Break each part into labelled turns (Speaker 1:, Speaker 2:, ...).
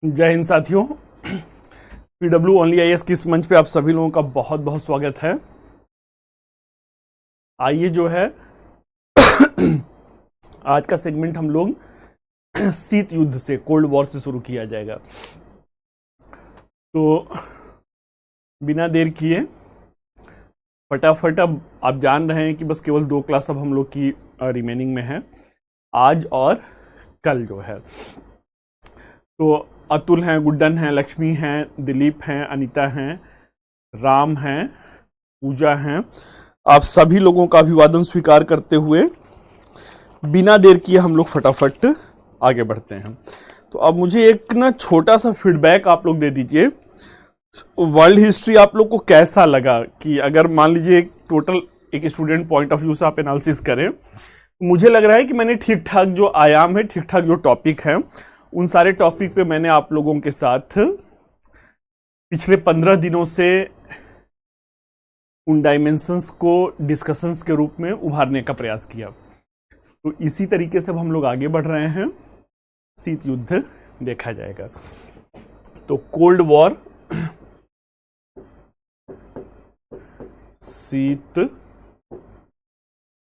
Speaker 1: जय हिंद साथियों। PW only IAS की इस मंच पे आप सभी लोगों का बहुत बहुत स्वागत है। आइए जो है आज का सेगमेंट हम लोग शीत युद्ध से, कोल्ड वॉर से शुरू किया जाएगा। तो बिना देर किए फटाफट, अब आप जान रहे हैं कि बस केवल 2 क्लास अब हम लोग की रिमेनिंग में है, आज और कल जो है। तो अतुल हैं, गुड्डन हैं, लक्ष्मी हैं, दिलीप हैं, अनीता हैं, राम हैं, पूजा हैं। आप सभी लोगों का अभिवादन स्वीकार करते हुए बिना देर किए हम लोग फटाफट आगे बढ़ते हैं। तो अब मुझे एक ना छोटा सा फीडबैक आप लोग दे दीजिए। वर्ल्ड हिस्ट्री आप लोग को कैसा लगा? कि अगर मान लीजिए टोटल एक स्टूडेंट पॉइंट ऑफ व्यू से आप एनालिसिस करें, मुझे लग रहा है कि मैंने ठीक ठाक जो आयाम है, ठीक ठाक जो टॉपिक है, उन सारे टॉपिक पे मैंने आप लोगों के साथ पिछले 15 दिनों से उन डायमेंशंस को डिस्कशंस के रूप में उभारने का प्रयास किया। तो इसी तरीके से अब हम लोग आगे बढ़ रहे हैं, शीत युद्ध देखा जाएगा। तो कोल्ड वॉर, शीत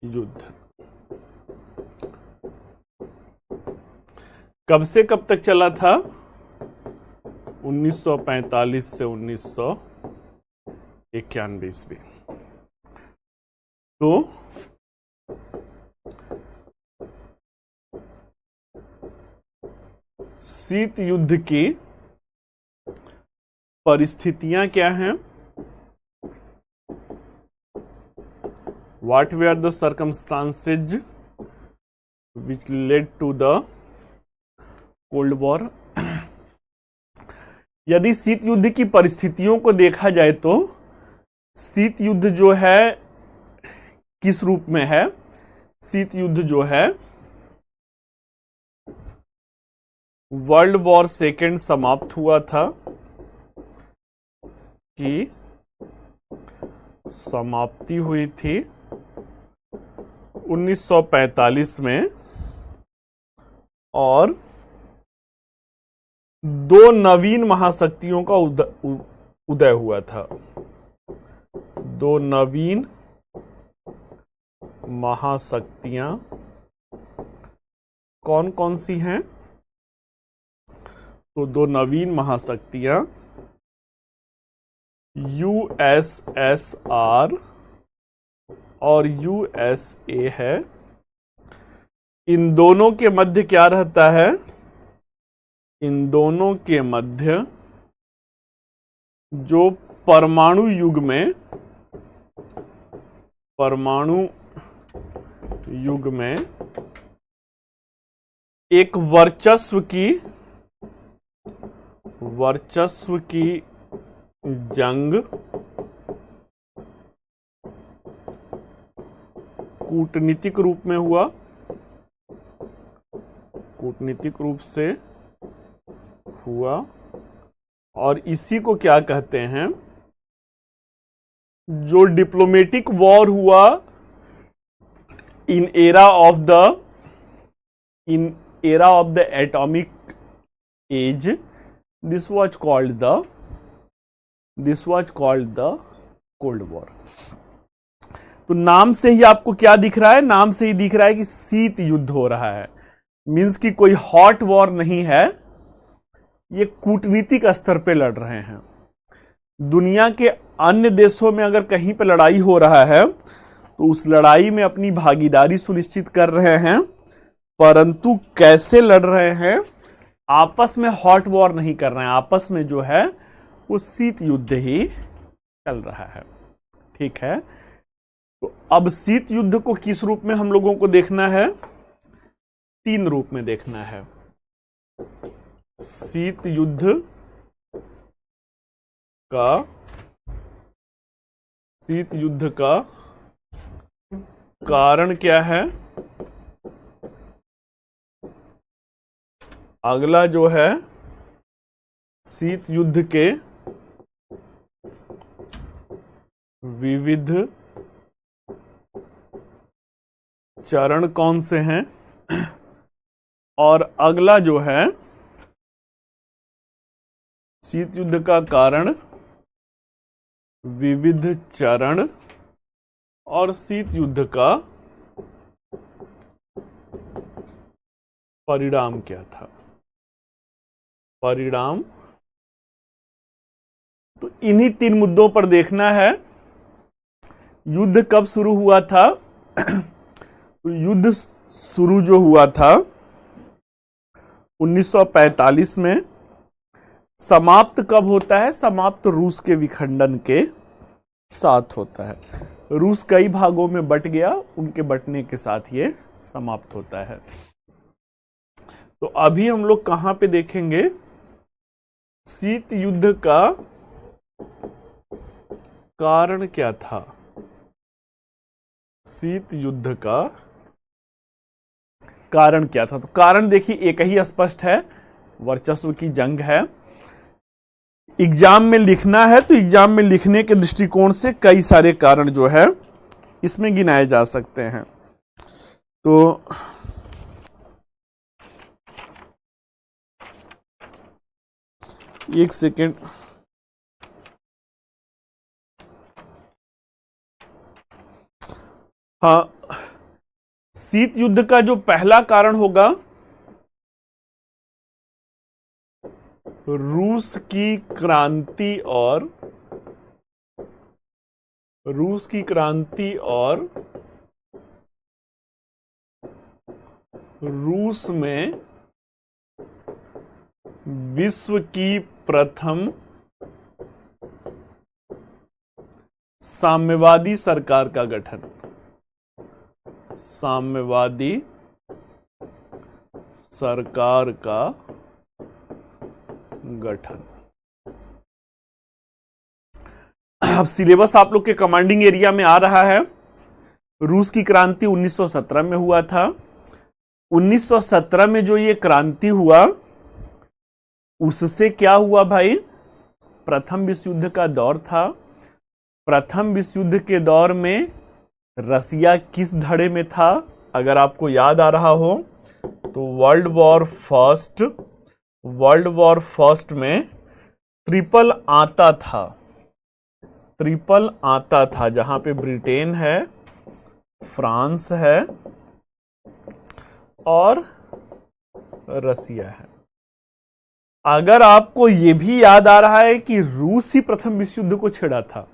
Speaker 1: युद्ध कब से कब तक चला था? 1945 से 1991 ईस्वी। तो शीत युद्ध की परिस्थितियां क्या हैं? What were the circumstances which led to the cold war? यदि शीत युद्ध की परिस्थितियों को देखा जाए तो शीत युद्ध जो है किस रूप में है? शीत युद्ध जो है वर्ल्ड वॉर सेकेंड समाप्त हुआ था कि समाप्ति हुई थी 1945 में, और 2 नवीन महाशक्तियों का उदय हुआ था। 2 नवीन महाशक्तियां कौन कौन सी हैं? तो 2 नवीन महाशक्तियां यूएसएसआर और यूएसए है। इन दोनों के मध्य क्या रहता है? इन दोनों के मध्य जो परमाणु युग में एक वर्चस्व की जंग कूटनीतिक रूप में हुआ, कूटनीतिक रूप से हुआ, और इसी को क्या कहते हैं? जो डिप्लोमेटिक वॉर हुआ in era of the atomic age, this was called the cold war. तो नाम से ही आपको क्या दिख रहा है? नाम से ही दिख रहा है कि शीत युद्ध हो रहा है। मींस कि कोई हॉट वॉर नहीं है, ये कूटनीतिक स्तर पे लड़ रहे हैं। दुनिया के अन्य देशों में अगर कहीं पे लड़ाई हो रहा है तो उस लड़ाई में अपनी भागीदारी सुनिश्चित कर रहे हैं, परंतु कैसे लड़ रहे हैं? आपस में हॉट वॉर नहीं कर रहे हैं, आपस में जो है वो शीत युद्ध ही चल रहा है। ठीक है, तो अब शीत युद्ध को किस रूप में हम लोगों को देखना है? 3 रूप में देखना है। शीत युद्ध का कारण क्या है? अगला जो है शीत युद्ध के विविध चरण कौन से हैं? और अगला जो है शीत युद्ध का कारण विविध चरण और शीत युद्ध का परिणाम क्या था। परिणाम, तो इन्हीं 3 मुद्दों पर देखना है। युद्ध कब शुरू हुआ था? तो युद्ध शुरू जो हुआ था 1945 में। समाप्त कब होता है? समाप्त रूस के विखंडन के साथ होता है। रूस कई भागों में बट गया, उनके बटने के साथ ये समाप्त होता है। तो अभी हम लोग कहां पे देखेंगे? शीत युद्ध का कारण क्या था। शीत युद्ध का कारण क्या था? तो कारण देखिए एक ही स्पष्ट है, वर्चस्व की जंग है। एग्जाम में लिखना है तो एग्जाम में लिखने के दृष्टिकोण से कई सारे कारण जो है इसमें गिनाए जा सकते हैं। तो एक सेकेंड, हाँ, शीत युद्ध का जो पहला कारण होगा रूस की क्रांति और रूस में विश्व की प्रथम साम्यवादी सरकार का गठन। साम्यवादी सरकार का गठन। अब सिलेबस आप लोग के कमांडिंग एरिया में आ रहा है। रूस की क्रांति 1917 में हुआ था। 1917 में जो ये क्रांति हुआ उससे क्या हुआ भाई? प्रथम विश्व युद्ध का दौर था। प्रथम विश्व युद्ध के दौर में रसिया किस धड़े में था? अगर आपको याद आ रहा हो तो वर्ल्ड वॉर फर्स्ट में ट्रिपल आता था, जहां पे ब्रिटेन है, फ्रांस है और रसिया है। अगर आपको यह भी याद आ रहा है कि रूस ही प्रथम विश्व युद्ध को छेड़ा था।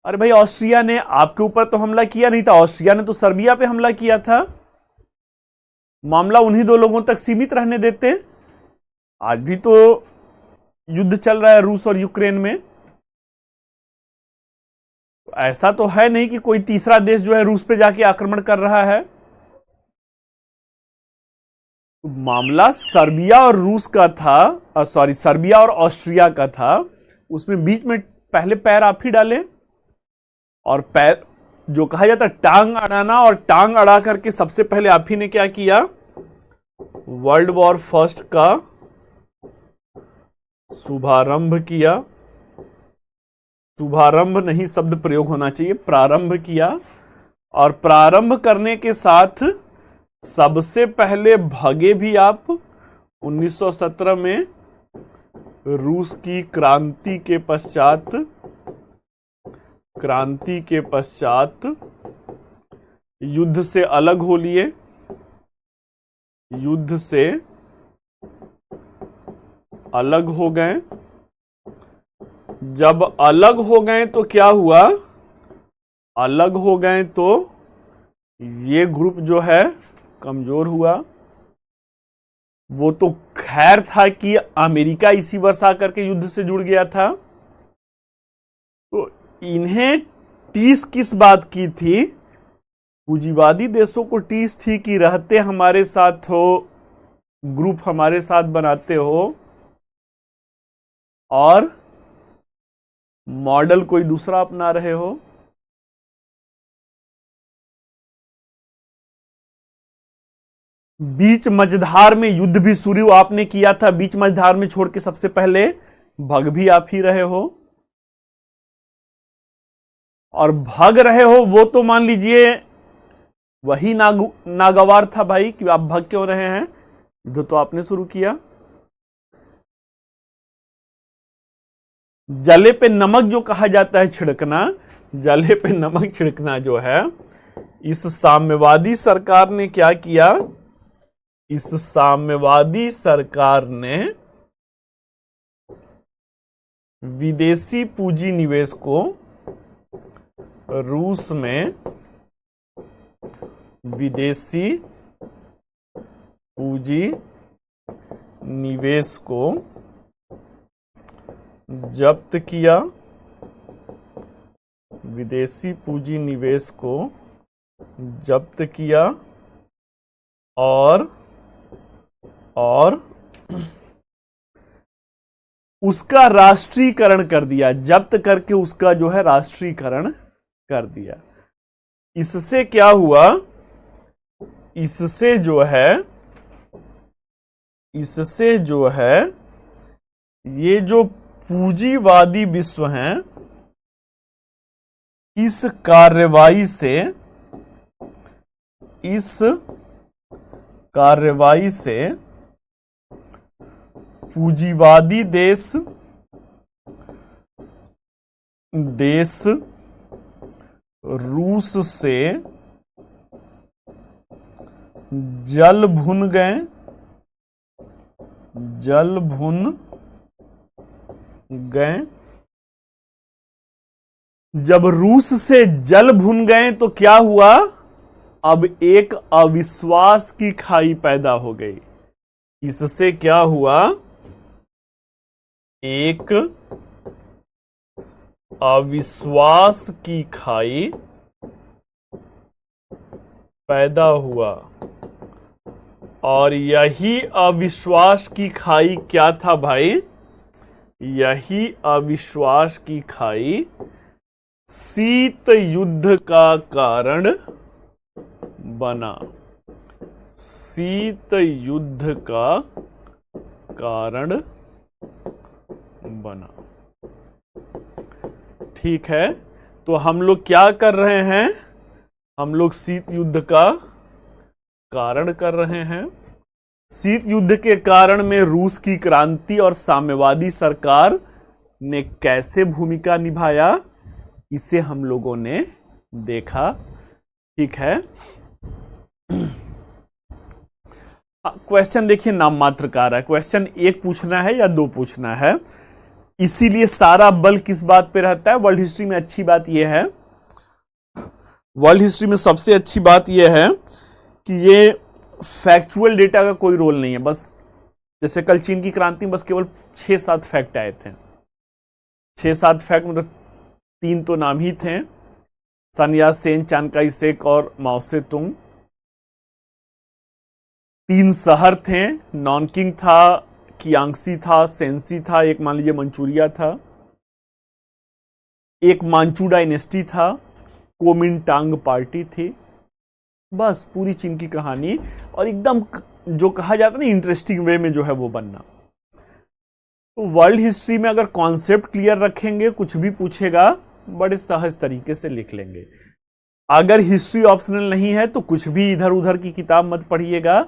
Speaker 1: अरे भाई, ऑस्ट्रिया ने आपके ऊपर तो हमला किया नहीं था, ऑस्ट्रिया ने तो सर्बिया पे हमला किया था। मामला उन्हीं 2 लोगों तक सीमित रहने देते। आज भी तो युद्ध चल रहा है रूस और यूक्रेन में। ऐसा तो है नहीं कि कोई तीसरा देश जो है रूस पे जाके आक्रमण कर रहा है। मामला सर्बिया और रूस का था, सर्बिया और ऑस्ट्रिया का था। उसमें बीच में पहले पैर आप ही डाले और पैर जो कहा जाता है टांग अड़ाना, और टांग अड़ा करके सबसे पहले आप ही ने क्या किया? वर्ल्ड वॉर फर्स्ट का शुभारंभ किया। शुभारंभ नहीं शब्द प्रयोग होना चाहिए, प्रारंभ किया। और प्रारंभ करने के साथ सबसे पहले भागे भी आप 1917 में रूस की क्रांति के पश्चात युद्ध से अलग हो लिए। युद्ध से अलग हो गए। जब अलग हो गए तो क्या हुआ? अलग हो गए तो ये ग्रुप जो है कमजोर हुआ। वो तो खैर था कि अमेरिका इसी वर्ष आकर के युद्ध से जुड़ गया था। तो इन्हें टीस किस बात की थी? पूंजीवादी देशों को टीस थी कि रहते हमारे साथ हो, ग्रुप हमारे साथ बनाते हो और मॉडल कोई दूसरा अपना रहे हो। बीच मझधार में युद्ध भी शुरू आपने किया था, बीच मझधार में छोड़ के सबसे पहले भग भी आप ही रहे हो। और भाग रहे हो वो तो मान लीजिए वही नागवार था भाई कि आप भाग क्यों रहे हैं, युद्ध तो आपने शुरू किया। जले पे नमक जो कहा जाता है छिड़कना, जले पे नमक छिड़कना जो है, इस साम्यवादी सरकार ने क्या किया? इस साम्यवादी सरकार ने विदेशी पूंजी निवेश को रूस में विदेशी पूंजी निवेश को जब्त किया, विदेशी पूंजी निवेश को जब्त किया और उसका राष्ट्रीयकरण कर दिया, जब्त करके उसका जो है राष्ट्रीयकरण कर दिया। इससे क्या हुआ? इससे जो है ये जो पूंजीवादी विश्व हैं, इस कार्रवाई से पूंजीवादी देश रूस से जल भुन गए, जब रूस से जल भुन गए तो क्या हुआ? अब एक अविश्वास की खाई पैदा हो गई। इससे क्या हुआ? एक अविश्वास की खाई पैदा हुआ, और यही अविश्वास की खाई क्या था भाई? यही अविश्वास की खाई शीत युद्ध का कारण बना, शीत युद्ध का कारण बना। ठीक है, तो हम लोग क्या कर रहे हैं? हम लोग शीत युद्ध का कारण कर रहे हैं। शीत युद्ध के कारण में रूस की क्रांति और साम्यवादी सरकार ने कैसे भूमिका निभाया, इसे हम लोगों ने देखा। ठीक है, क्वेश्चन देखिए नाम मात्र का रहा है। क्वेश्चन एक पूछना है या दो पूछना है, इसीलिए सारा बल किस बात पे रहता है? वर्ल्ड हिस्ट्री में अच्छी बात यह है, वर्ल्ड हिस्ट्री में सबसे अच्छी बात यह है कि ये फैक्चुअल डेटा का कोई रोल नहीं है। बस जैसे कल चीन की क्रांति में बस केवल 6-7 फैक्ट आए थे। 6-7 फैक्ट मतलब 3 तो नाम ही थे, सन यात सेन, चांग काई शेक और माओ से तुंग। 3 शहर थे, नॉनकिंग था, कियांगसी था, सेंसी था, एक मान लीजिए मंचूरिया था, एक मांचू डायनेस्टी था, कोमिंटांग पार्टी थी। बस पूरी चीन की कहानी, और एकदम जो कहा जाता है ना इंटरेस्टिंग वे में जो है वो बनना। तो वर्ल्ड हिस्ट्री में अगर कॉन्सेप्ट क्लियर रखेंगे, कुछ भी पूछेगा बड़े सहज तरीके से लिख लेंगे। अगर हिस्ट्री ऑप्शनल नहीं है तो कुछ भी इधर उधर की किताब मत पढ़िएगा,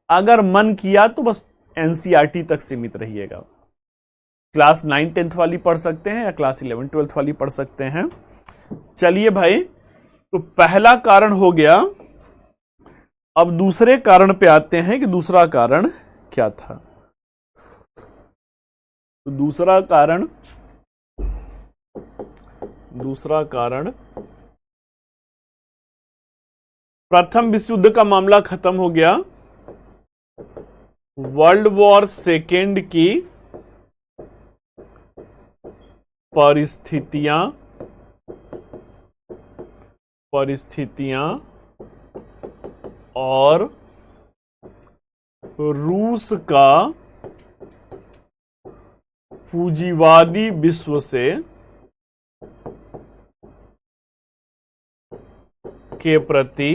Speaker 1: अगर मन किया तो बस एनसीईआरटी तक सीमित रहिएगा। क्लास 9-10th वाली पढ़ सकते हैं या क्लास 11-12th वाली पढ़ सकते हैं। चलिए भाई, तो पहला कारण हो गया। अब दूसरे कारण पे आते हैं कि दूसरा कारण क्या था। तो दूसरा कारण प्रथम विश्व युद्ध का मामला खत्म हो गया, वर्ल्ड वॉर सेकेंड की परिस्थितियां और रूस का पूंजीवादी विश्व से के प्रति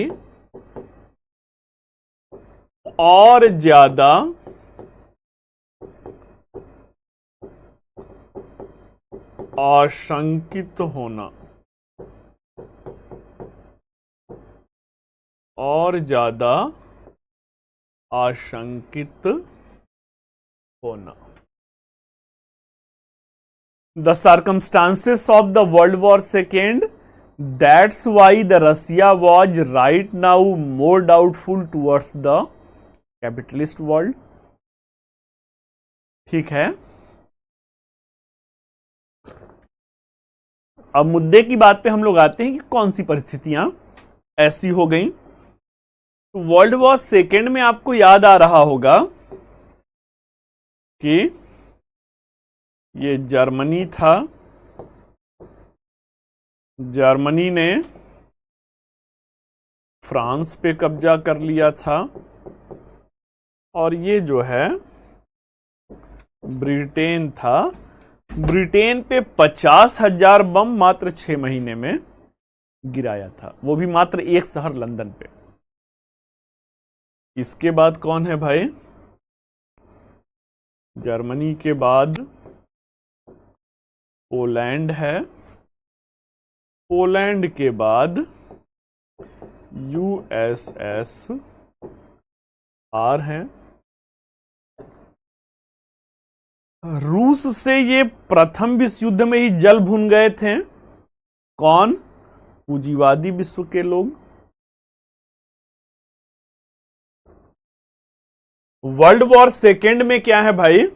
Speaker 1: और ज्यादा आशंकित होना, और ज्यादा आशंकित होना। The circumstances of the world war second, that's why the Russia was right now more doubtful towards the capitalist world. ठीक है, अब मुद्दे की बात पे हम लोग आते हैं कि कौन सी परिस्थितियां ऐसी हो गई। तो वर्ल्ड वॉर सेकेंड में आपको याद आ रहा होगा कि ये जर्मनी था, जर्मनी ने फ्रांस पे कब्जा कर लिया था, और ये जो है ब्रिटेन था, ब्रिटेन पे 50,000 बम मात्र 6 महीने में गिराया था, वो भी मात्र एक शहर लंदन पे। इसके बाद कौन है भाई? जर्मनी के बाद पोलैंड है, पोलैंड के बाद USSR है। रूस से ये प्रथम विश्व युद्ध में ही जल भुन गए थे। कौन? पूंजीवादी विश्व के लोग। वर्ल्ड वॉर सेकेंड में क्या है भाई?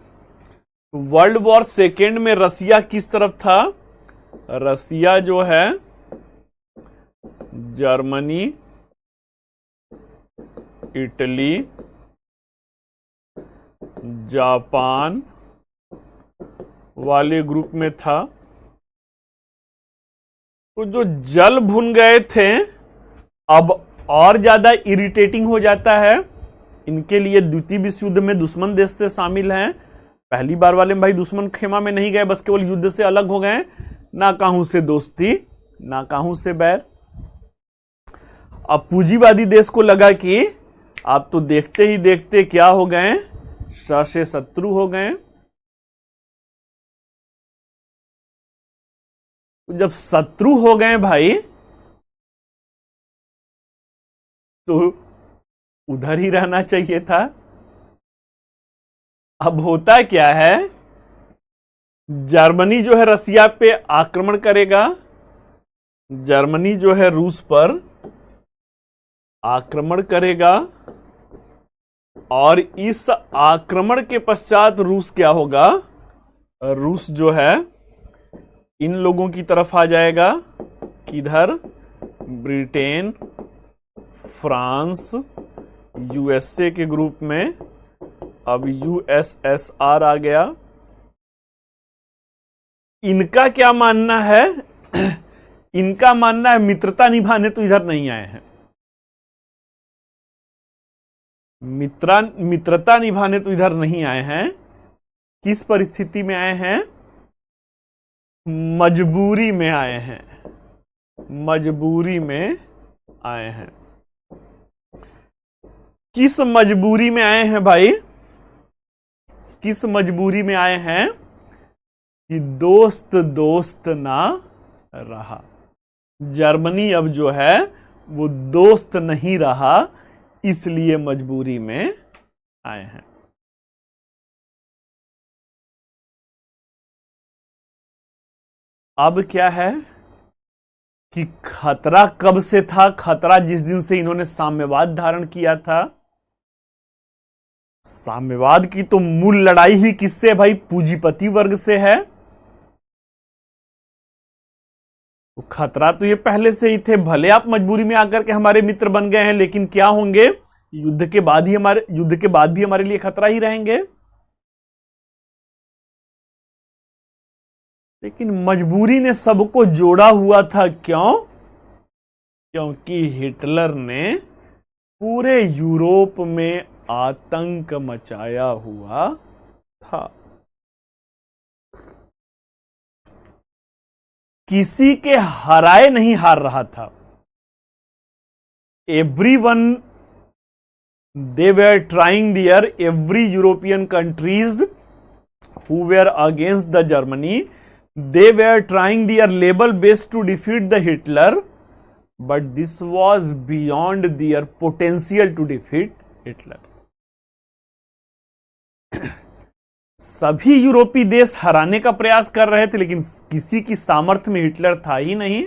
Speaker 1: वर्ल्ड वॉर सेकेंड में रसिया किस तरफ था? रसिया जो है जर्मनी, इटली, जापान वाले ग्रुप में था। तो जो जल भुन गए थे अब और ज्यादा इरिटेटिंग हो जाता है। इनके लिए द्वितीय विश्व युद्ध में दुश्मन देश से शामिल हैं। पहली बार वाले में भाई दुश्मन खेमा में नहीं गए, बस केवल युद्ध से अलग हो गए। ना काहू से दोस्ती, ना काहू से बैर। अब पूंजीवादी देश को लगा कि आप तो देखते ही देखते क्या हो गए, से शत्रु हो गए। जब शत्रु हो गए भाई तो उधर ही रहना चाहिए था। अब होता क्या है, जर्मनी जो है रसिया पे आक्रमण करेगा, जर्मनी जो है रूस पर आक्रमण करेगा, और इस आक्रमण के पश्चात रूस क्या होगा? रूस जो है इन लोगों की तरफ आ जाएगा। किधर? ब्रिटेन, फ्रांस, यूएसए के ग्रुप में। अब यूएसएसआर आ गया। इनका क्या मानना है? इनका मानना है मित्रता निभाने तो इधर नहीं आए हैं। मित्रता निभाने तो इधर नहीं आए हैं। किस परिस्थिति में आए हैं? मजबूरी में आए हैं। मजबूरी में आए हैं। किस मजबूरी में आए हैं भाई? किस मजबूरी में आए हैं? कि दोस्त दोस्त ना रहा। जर्मनी अब जो है वो दोस्त नहीं रहा, इसलिए मजबूरी में आए हैं। अब क्या है कि खतरा कब से था? खतरा जिस दिन से इन्होंने साम्यवाद धारण किया था। साम्यवाद की तो मूल लड़ाई ही किससे भाई? पूंजीपति वर्ग से है। तो खतरा तो ये पहले से ही थे। भले आप मजबूरी में आकर के हमारे मित्र बन गए हैं, लेकिन क्या होंगे? युद्ध के बाद भी हमारे लिए खतरा ही रहेंगे। लेकिन मजबूरी ने सबको जोड़ा हुआ था। क्यों? क्योंकि हिटलर ने पूरे यूरोप में आतंक मचाया हुआ था। किसी के हराए नहीं हार रहा था। everyone they were trying their, every European countries who were against the Germany, they were trying their level best to defeat the Hitler, but this was beyond their potential to defeat Hitler. सभी यूरोपीय देश हराने का प्रयास कर रहे थे, लेकिन किसी की सामर्थ्य में हिटलर था ही नहीं।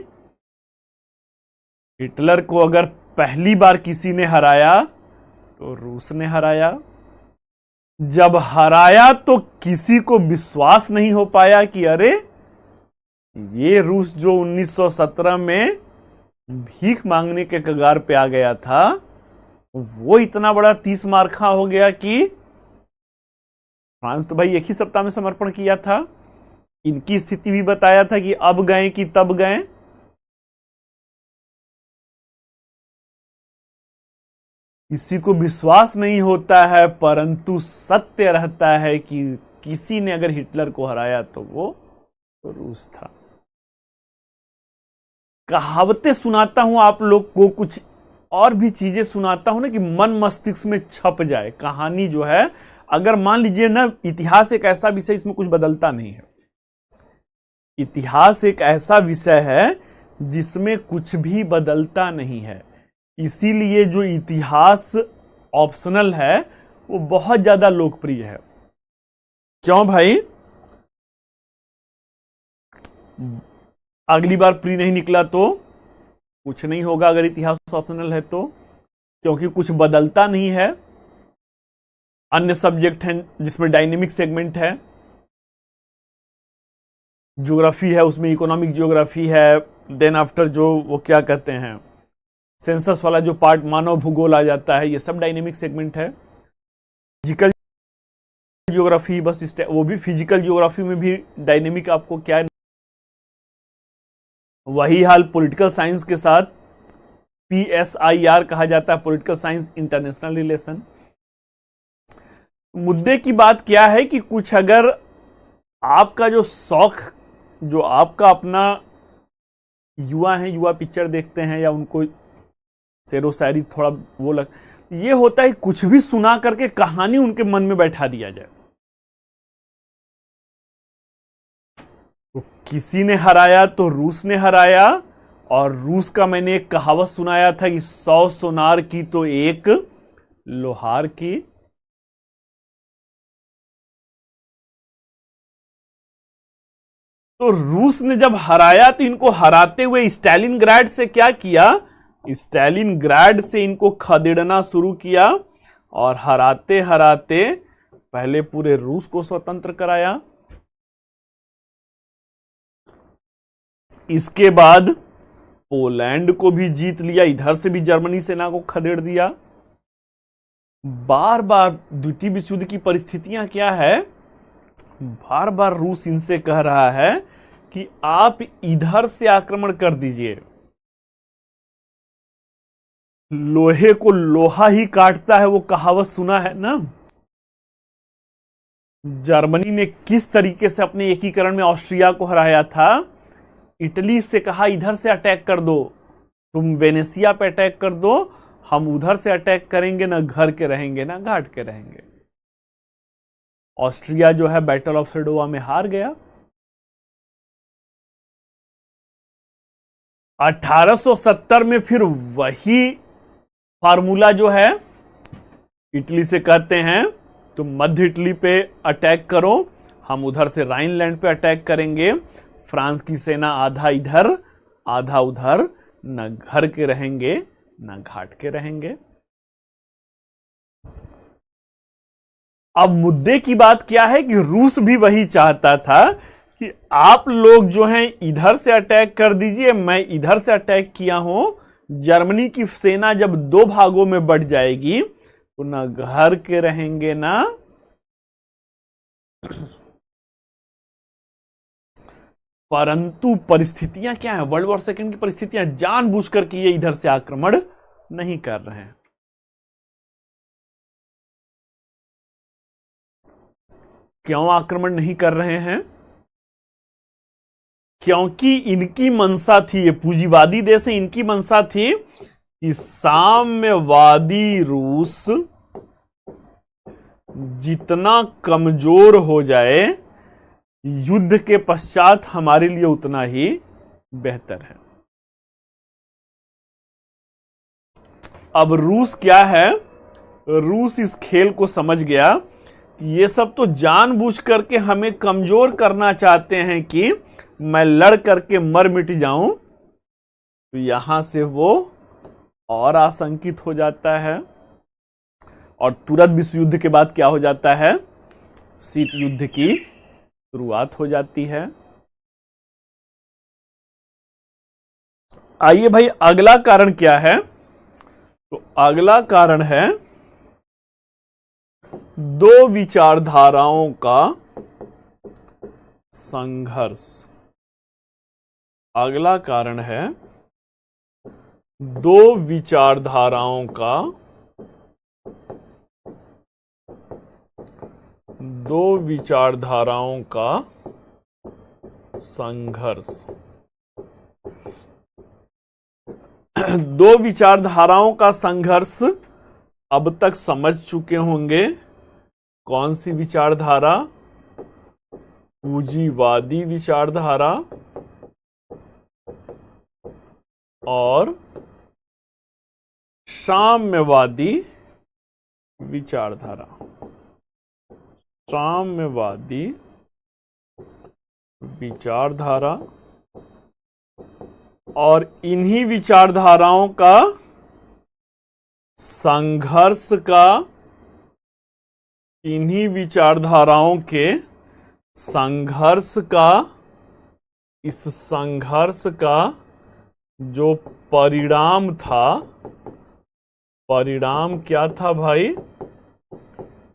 Speaker 1: हिटलर को अगर पहली बार किसी ने हराया तो रूस ने हराया। जब हराया तो किसी को विश्वास नहीं हो पाया कि अरे ये रूस जो 1917 में भीख मांगने के कगार पे आ गया था, वो इतना बड़ा 30 मार्खा हो गया कि फ्रांस तो भाई एक ही सप्ताह में समर्पण किया था। इनकी स्थिति भी बताया था कि अब गए कि तब गए। किसी को विश्वास नहीं होता है, परंतु सत्य रहता है कि किसी ने अगर हिटलर को हराया तो वो तो रूस था। कहावतें सुनाता हूं आप लोग को, कुछ और भी चीजें सुनाता हूं ना कि मन मस्तिष्क में छप जाए। कहानी जो है, अगर मान लीजिए ना, इतिहास एक ऐसा विषय, इसमें कुछ बदलता नहीं है। इतिहास एक ऐसा विषय है जिसमें कुछ भी बदलता नहीं है। इसीलिए जो इतिहास ऑप्शनल है वो बहुत ज्यादा लोकप्रिय है। क्यों भाई? अगली बार प्री नहीं निकला तो कुछ नहीं होगा अगर इतिहास ऑप्शनल है तो, क्योंकि कुछ बदलता नहीं है। अन्य सब्जेक्ट हैं जिसमें डायनेमिक सेगमेंट है, ज्योग्राफी है, उसमें इकोनॉमिक ज्योग्राफी है, देन आफ्टर जो वो क्या कहते हैं, सेंसस वाला जो पार्ट मानव भूगोल आ जाता है, ये सब डायनेमिक सेगमेंट है। फिजिकल ज्योग्राफी बस वो भी फिजिकल ज्योग्राफी में भी डायनेमिक आपको क्या है। वही हाल पॉलिटिकल साइंस के साथ, PSIR कहा जाता है, पॉलिटिकल साइंस इंटरनेशनल रिलेशन। मुद्दे की बात क्या है कि कुछ अगर आपका जो शौक, जो आपका अपना युवा है, युवा पिक्चर देखते हैं या उनको शेरो शायरी थोड़ा वो लग, ये होता है कुछ भी सुना करके कहानी उनके मन में बैठा दिया जाए। तो किसी ने हराया तो रूस ने हराया, और रूस का मैंने एक कहावत सुनाया था कि 100 सोनार की तो एक लोहार की। तो रूस ने जब हराया तो इनको हराते हुए स्टालिनग्राड से क्या किया, स्टालिनग्राड से इनको खदेड़ना शुरू किया, और हराते हराते पहले पूरे रूस को स्वतंत्र कराया। इसके बाद पोलैंड को भी जीत लिया, इधर से भी जर्मनी सेना को खदेड़ दिया। बार बार द्वितीय विश्व युद्ध की परिस्थितियां क्या है, बार बार रूस इनसे कह रहा है कि आप इधर से आक्रमण कर दीजिए। लोहे को लोहा ही काटता है, वो कहावत सुना है ना। जर्मनी ने किस तरीके से अपने एकीकरण में ऑस्ट्रिया को हराया था। इटली से कहा इधर से अटैक कर दो, तुम वेनेसिया पे अटैक कर दो, हम उधर से अटैक करेंगे, ना घर के रहेंगे ना घाट के रहेंगे। ऑस्ट्रिया जो है बैटल ऑफ सेडोवा में हार गया। 1870 में फिर वही फार्मूला जो है, इटली से कहते हैं तुम मध्य इटली पे अटैक करो, हम उधर से राइनलैंड पे अटैक करेंगे। फ्रांस की सेना आधा इधर आधा उधर, न घर के रहेंगे न घाट के रहेंगे। अब मुद्दे की बात क्या है कि रूस भी वही चाहता था कि आप लोग जो हैं इधर से अटैक कर दीजिए, मैं इधर से अटैक किया हूं। जर्मनी की सेना जब दो भागों में बढ़ जाएगी तो ना घर के रहेंगे ना, परंतु परिस्थितियां क्या है, वर्ल्ड वॉर सेकंड की परिस्थितियां जानबूझकर कि ये इधर से आक्रमण नहीं कर रहे हैं। क्यों आक्रमण नहीं कर रहे हैं? क्योंकि इनकी मंशा थी, ये पूंजीवादी देश है, इनकी मंशा थी कि साम्यवादी रूस जितना कमजोर हो जाए युद्ध के पश्चात हमारे लिए उतना ही बेहतर है। अब रूस क्या है, रूस इस खेल को समझ गया ये सब तो जानबूझ करके हमें कमजोर करना चाहते हैं कि मैं लड़ करके मर मिट जाऊं, तो यहां से वो और आशंकित हो जाता है और तुरंत विश्व युद्ध के बाद क्या हो जाता है, शीत युद्ध की शुरुआत हो जाती है। आइए भाई, अगला कारण क्या है? तो अगला कारण है दो विचारधाराओं का संघर्ष। अगला कारण है दो विचारधाराओं का संघर्ष। दो विचारधाराओं का संघर्ष अब तक समझ चुके होंगे। कौन सी विचारधारा? पूंजीवादी विचारधारा और साम्यवादी विचारधारा। साम्यवादी विचारधारा और इन्हीं विचारधाराओं का संघर्ष का, इन्हीं विचारधाराओं के संघर्ष का, इस संघर्ष का जो परिणाम था, परिणाम क्या था भाई?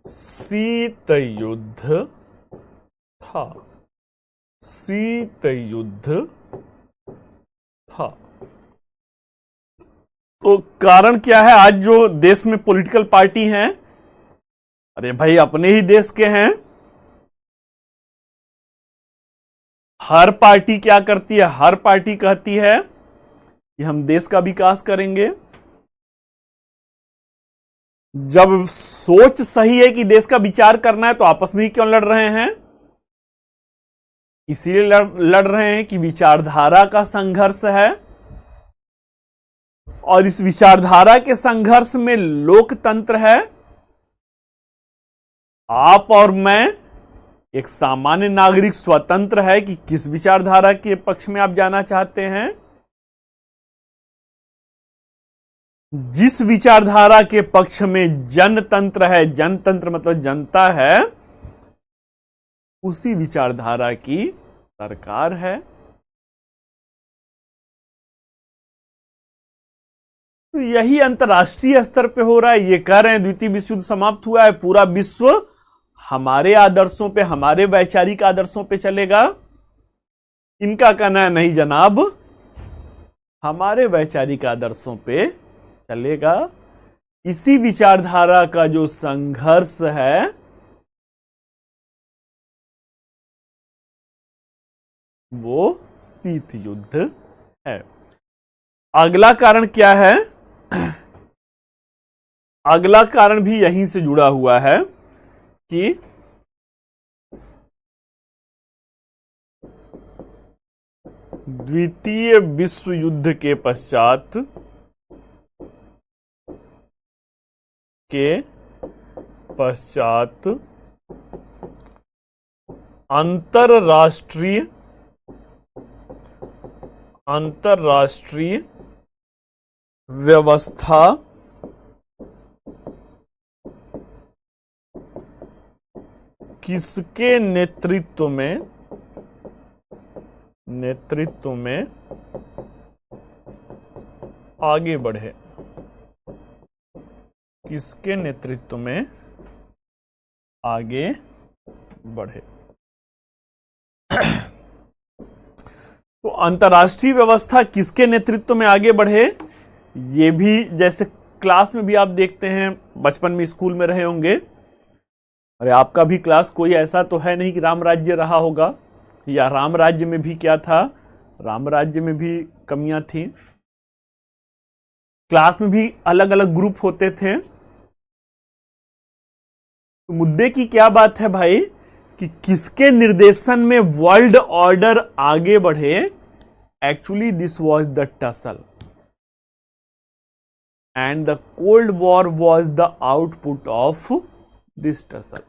Speaker 1: शीत युद्ध था। शीत युद्ध था। तो कारण क्या है? आज जो देश में पॉलिटिकल पार्टी हैं, अरे भाई अपने ही देश के हैं। हर पार्टी क्या करती है? हर पार्टी कहती है कि हम देश का विकास करेंगे। जब सोच सही है कि देश का विचार करना है, तो आपस में ही क्यों लड़ रहे हैं? इसीलिए लड़ रहे हैं कि विचारधारा का संघर्ष है और इस विचारधारा के संघर्ष में लोकतंत्र है। आप और मैं, एक सामान्य नागरिक, स्वतंत्र है कि किस विचारधारा के पक्ष में आप जाना चाहते हैं। जिस विचारधारा के पक्ष में जनतंत्र है, जनतंत्र मतलब जनता है, उसी विचारधारा की सरकार है। तो यही अंतर्राष्ट्रीय स्तर पे हो रहा है। ये कह रहे हैं द्वितीय विश्व युद्ध समाप्त हुआ है, पूरा विश्व हमारे आदर्शों पे, हमारे वैचारिक आदर्शों पे चलेगा। इनका कहना है नहीं जनाब, हमारे वैचारिक आदर्शों पे चलेगा। इसी विचारधारा का जो संघर्ष है, वो शीत युद्ध है। अगला कारण क्या है? अगला कारण भी यहीं से जुड़ा हुआ है कि द्वितीय विश्व युद्ध के पश्चात अंतरराष्ट्रीय व्यवस्था किसके नेतृत्व में आगे बढ़े? किसके नेतृत्व में आगे बढ़े? तो अंतर्राष्ट्रीय व्यवस्था किसके नेतृत्व में आगे बढ़े, ये भी जैसे क्लास में भी आप देखते हैं, बचपन में स्कूल में रहे होंगे। अरे आपका भी क्लास कोई ऐसा तो है नहीं कि राम राज्य रहा होगा, या राम राज्य में भी क्या था? राम राज्य में भी कमियां थी। क्लास में भी अलग अलग ग्रुप होते थे। तो मुद्दे की क्या बात है भाई कि किसके निर्देशन में वर्ल्ड ऑर्डर आगे बढ़े? Actually this was the tussle and the cold war was the output of this tussle.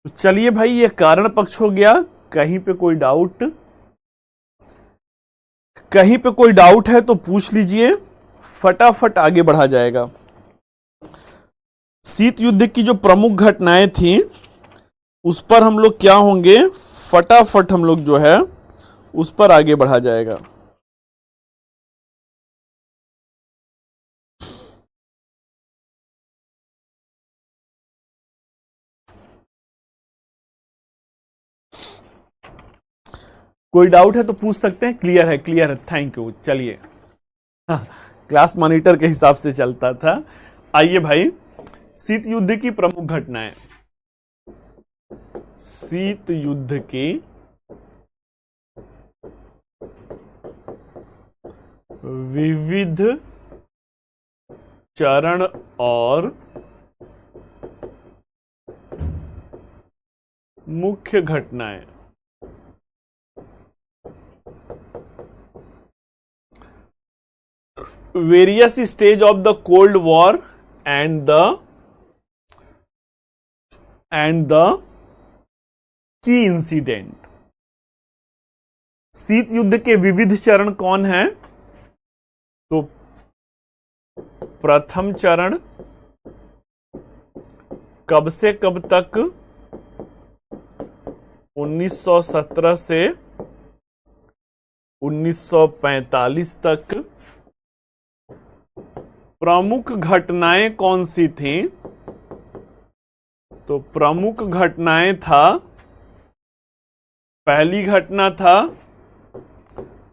Speaker 1: तो चलिए भाई, ये कारण पक्ष हो गया। कहीं पे कोई डाउट, कहीं पे कोई डाउट है तो पूछ लीजिए, फटाफट आगे बढ़ा जाएगा। शीत युद्ध की जो प्रमुख घटनाएं थी उस पर हम लोग क्या होंगे, फटाफट हम लोग जो है उस पर आगे बढ़ा जाएगा। कोई डाउट है तो पूछ सकते हैं। क्लियर है, क्लियर है, थैंक यू। चलिए, क्लास मॉनिटर के हिसाब से चलता था। आइए भाई, शीत युद्ध की प्रमुख घटनाएं। शीत युद्ध की विविध चरण और मुख्य घटनाएं। Various stage of the cold war and the key incident. शीत युद्ध के विविध चरण कौन है? तो प्रथम चरण कब से कब तक? 1917 से 1945 तक। प्रमुख घटनाएं कौन सी थीं? तो प्रमुख घटनाएं था, पहली घटना था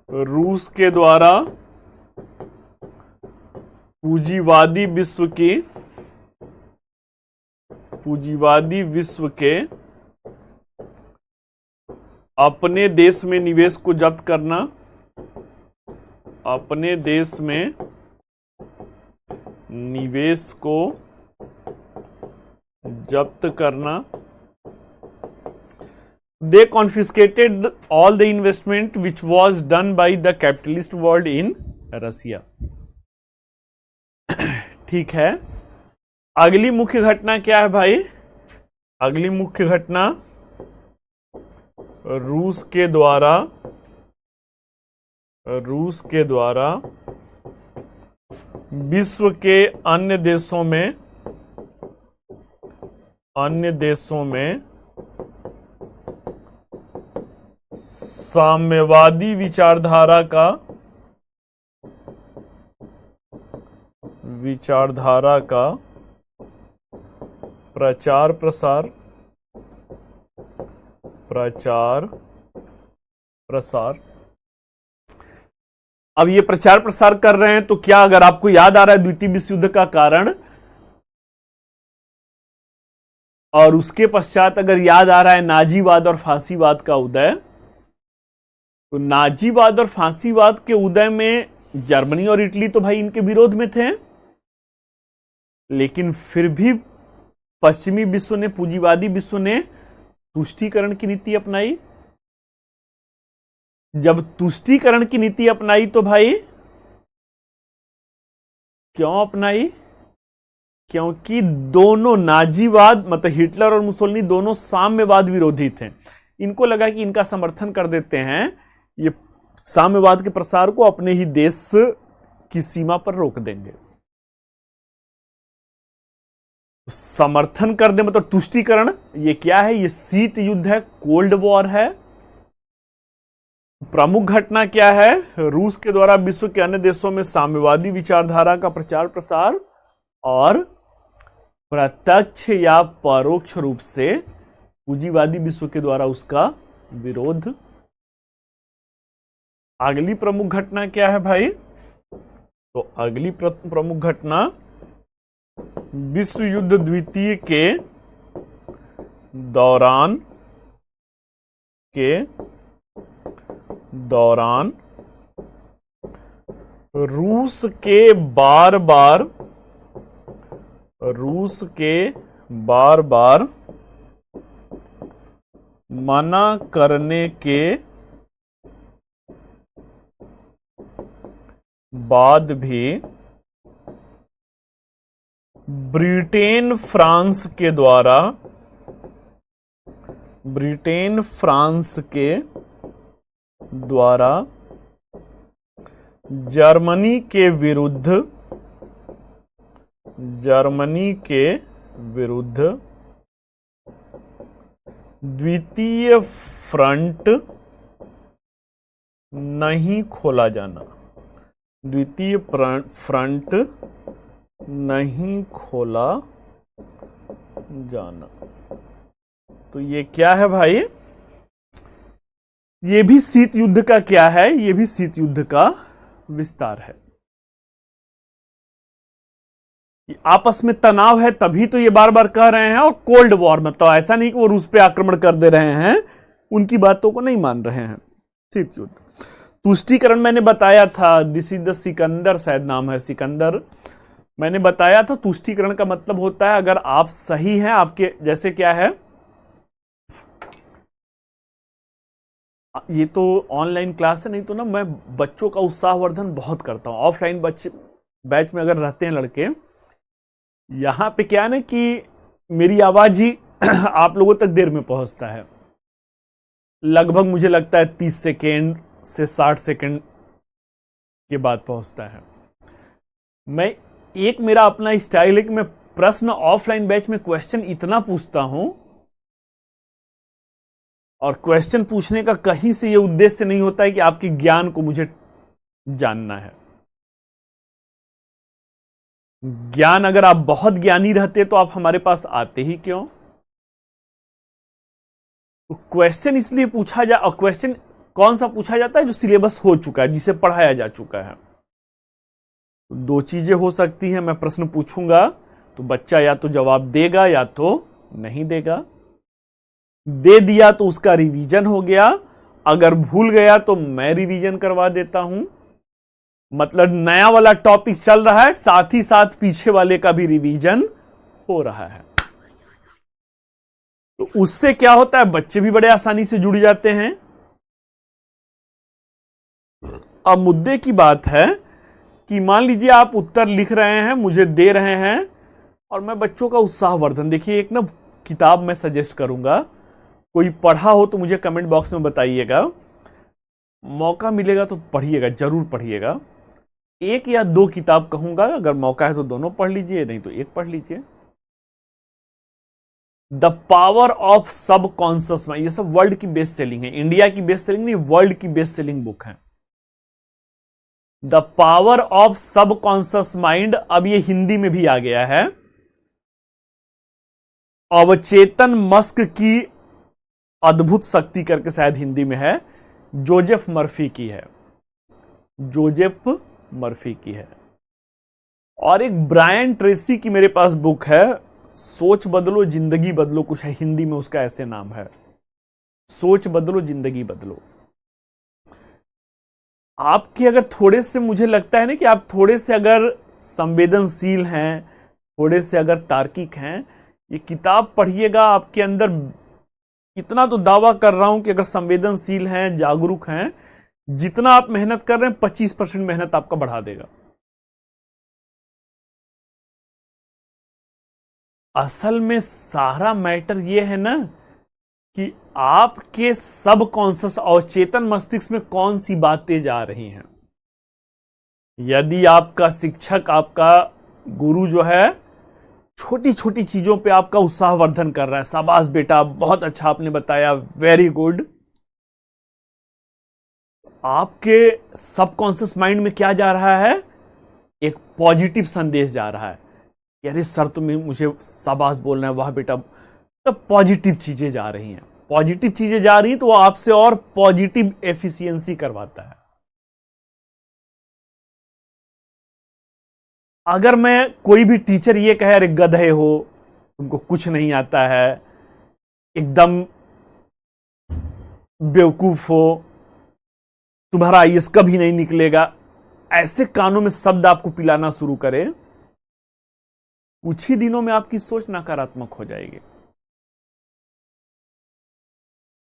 Speaker 1: रूस के द्वारा पूंजीवादी विश्व के अपने देश में निवेश को जब्त करना। अपने देश में निवेश को जब्त करना। They confiscated all the investment which was done by the capitalist world in Russia. ठीक है। अगली मुख्य घटना क्या है भाई? अगली मुख्य घटना रूस के द्वारा विश्व के अन्य देशों में साम्यवादी विचारधारा का प्रचार प्रसार। अब ये प्रचार प्रसार कर रहे हैं तो क्या, अगर आपको याद आ रहा है द्वितीय विश्व युद्ध का कारण, और उसके पश्चात अगर याद आ रहा है नाजीवाद और फांसीवाद का उदय, तो नाजीवाद और फांसीवाद के उदय में जर्मनी और इटली तो भाई इनके विरोध में थे, लेकिन फिर भी पश्चिमी विश्व ने, पूंजीवादी विश्व ने तुष्टीकरण की नीति अपनाई। जब तुष्टीकरण की नीति अपनाई तो भाई क्यों अपनाई? क्योंकि दोनों नाजीवाद, मतलब हिटलर और मुसोलिनी, दोनों साम्यवाद विरोधी थे। इनको लगा कि इनका समर्थन कर देते हैं, ये साम्यवाद के प्रसार को अपने ही देश की सीमा पर रोक देंगे। समर्थन कर दे मतलब तुष्टीकरण। ये क्या है? ये शीत युद्ध है, कोल्ड वॉर है। प्रमुख घटना क्या है? रूस के द्वारा विश्व के अन्य देशों में साम्यवादी विचारधारा का प्रचार प्रसार और प्रत्यक्ष या परोक्ष रूप से पूंजीवादी विश्व के द्वारा उसका विरोध। अगली प्रमुख घटना क्या है भाई? तो अगली प्रमुख घटना विश्व युद्ध द्वितीय के दौरान रूस के बार बार मना करने के बाद भी ब्रिटेन फ्रांस के द्वारा ब्रिटेन फ्रांस के द्वारा जर्मनी के विरुद्ध द्वितीय फ्रंट नहीं खोला जाना। द्वितीय फ्रंट नहीं खोला जाना। तो ये क्या है भाई? ये भी शीत युद्ध का क्या है? ये भी शीत युद्ध का विस्तार है। आपस में तनाव है तभी तो ये बार बार कह रहे हैं। और कोल्ड वॉर में तो ऐसा नहीं कि वो रूस पे आक्रमण कर दे रहे हैं, उनकी बातों को नहीं मान रहे हैं। शीत युद्ध। तुष्टीकरण मैंने बताया था, दिस इज द सिकंदर, शायद नाम है सिकंदर। मैंने बताया था तुष्टीकरण का मतलब होता है अगर आप सही हैं, आपके जैसे क्या है, ये तो ऑनलाइन क्लास है, नहीं तो ना मैं बच्चों का उत्साहवर्धन बहुत करता हूं। ऑफलाइन बच्चे बैच में अगर रहते हैं लड़के, यहां पे क्या है ना कि मेरी आवाज ही आप लोगों तक देर में पहुंचता है। लगभग मुझे लगता है 30 सेकेंड से 60 सेकेंड के बाद पहुंचता है। मेरा अपना स्टाइल है कि मैं प्रश्न ऑफलाइन बैच में क्वेश्चन इतना पूछता हूं, और क्वेश्चन पूछने का कहीं से यह उद्देश्य नहीं होता है कि आपके ज्ञान को मुझे जानना है। ज्ञान, अगर आप बहुत ज्ञानी रहते तो आप हमारे पास आते ही क्यों? तो क्वेश्चन इसलिए पूछा जा, और क्वेश्चन कौन सा पूछा जाता है? जो सिलेबस हो चुका है, जिसे पढ़ाया जा चुका है। दो चीजें हो सकती हैं, मैं प्रश्न पूछूंगा तो बच्चा या तो जवाब देगा या तो नहीं देगा। दे दिया तो उसका रिवीजन हो गया, अगर भूल गया तो मैं रिवीजन करवा देता हूं। मतलब नया वाला टॉपिक चल रहा है, साथ ही साथ पीछे वाले का भी रिवीजन हो रहा है। तो उससे क्या होता है, बच्चे भी बड़े आसानी से जुड़ जाते हैं। अब मुद्दे की बात है कि मान लीजिए आप उत्तर लिख रहे हैं, मुझे दे रहे हैं, और मैं बच्चों का उत्साहवर्धन, देखिए एक ना किताब मैं सजेस्ट करूंगा, कोई पढ़ा हो तो मुझे कमेंट बॉक्स में बताइएगा। मौका मिलेगा तो पढ़िएगा, जरूर पढ़िएगा। एक या दो किताब कहूंगा, अगर मौका है तो दोनों पढ़ लीजिए, नहीं तो एक पढ़ लीजिए। The power of subconscious mind, ये सब वर्ल्ड की बेस्ट सेलिंग है, इंडिया की बेस्ट सेलिंग नहीं, वर्ल्ड की बेस्ट सेलिंग बुक है। The power of subconscious mind, अब ये हिंदी में भी आ गया है। अवचेतन मस्तिष्क की अद्भुत शक्ति करके शायद हिंदी में है, जोसेफ मर्फी की है, जोसेफ मर्फी की है। और एक ब्रायन ट्रेसी की मेरे पास बुक है, सोच बदलो जिंदगी बदलो, कुछ है हिंदी में उसका ऐसे नाम है, सोच बदलो जिंदगी बदलो। आपके अगर थोड़े से, मुझे लगता है ना कि आप थोड़े से अगर संवेदनशील हैं, थोड़े से अगर तार्किक हैं, ये किताब पढ़िएगा। आपके अंदर इतना तो दावा कर रहा हूं कि अगर संवेदनशील हैं, जागरूक हैं, जितना आप मेहनत कर रहे हैं 25% मेहनत आपका बढ़ा देगा। असल में सारा मैटर ये है ना कि आपके सबकॉन्शियस और चेतन मस्तिष्क में कौन सी बातें जा रही हैं। यदि आपका शिक्षक, आपका गुरु जो है, छोटी छोटी चीजों पे आपका उत्साहवर्धन कर रहा है, शाबाश बेटा, बहुत अच्छा आपने बताया, वेरी गुड, आपके सबकॉन्शियस माइंड में क्या जा रहा है? एक पॉजिटिव संदेश जा रहा है, अरे सर तुम्हें मुझे शाबाश बोलना है, वाह बेटा, तब पॉजिटिव चीजें जा रही हैं। पॉजिटिव चीजें जा रही तो वो आपसे और पॉजिटिव एफिशिएंसी करवाता है। अगर मैं, कोई भी टीचर ये कहे अरे गधे हो, तुमको कुछ नहीं आता है, एकदम बेवकूफ हो, तुम्हारा आईएएस कभी नहीं निकलेगा, ऐसे कानों में शब्द आपको पिलाना शुरू करे, कुछ ही दिनों में आपकी सोच नकारात्मक हो जाएगी।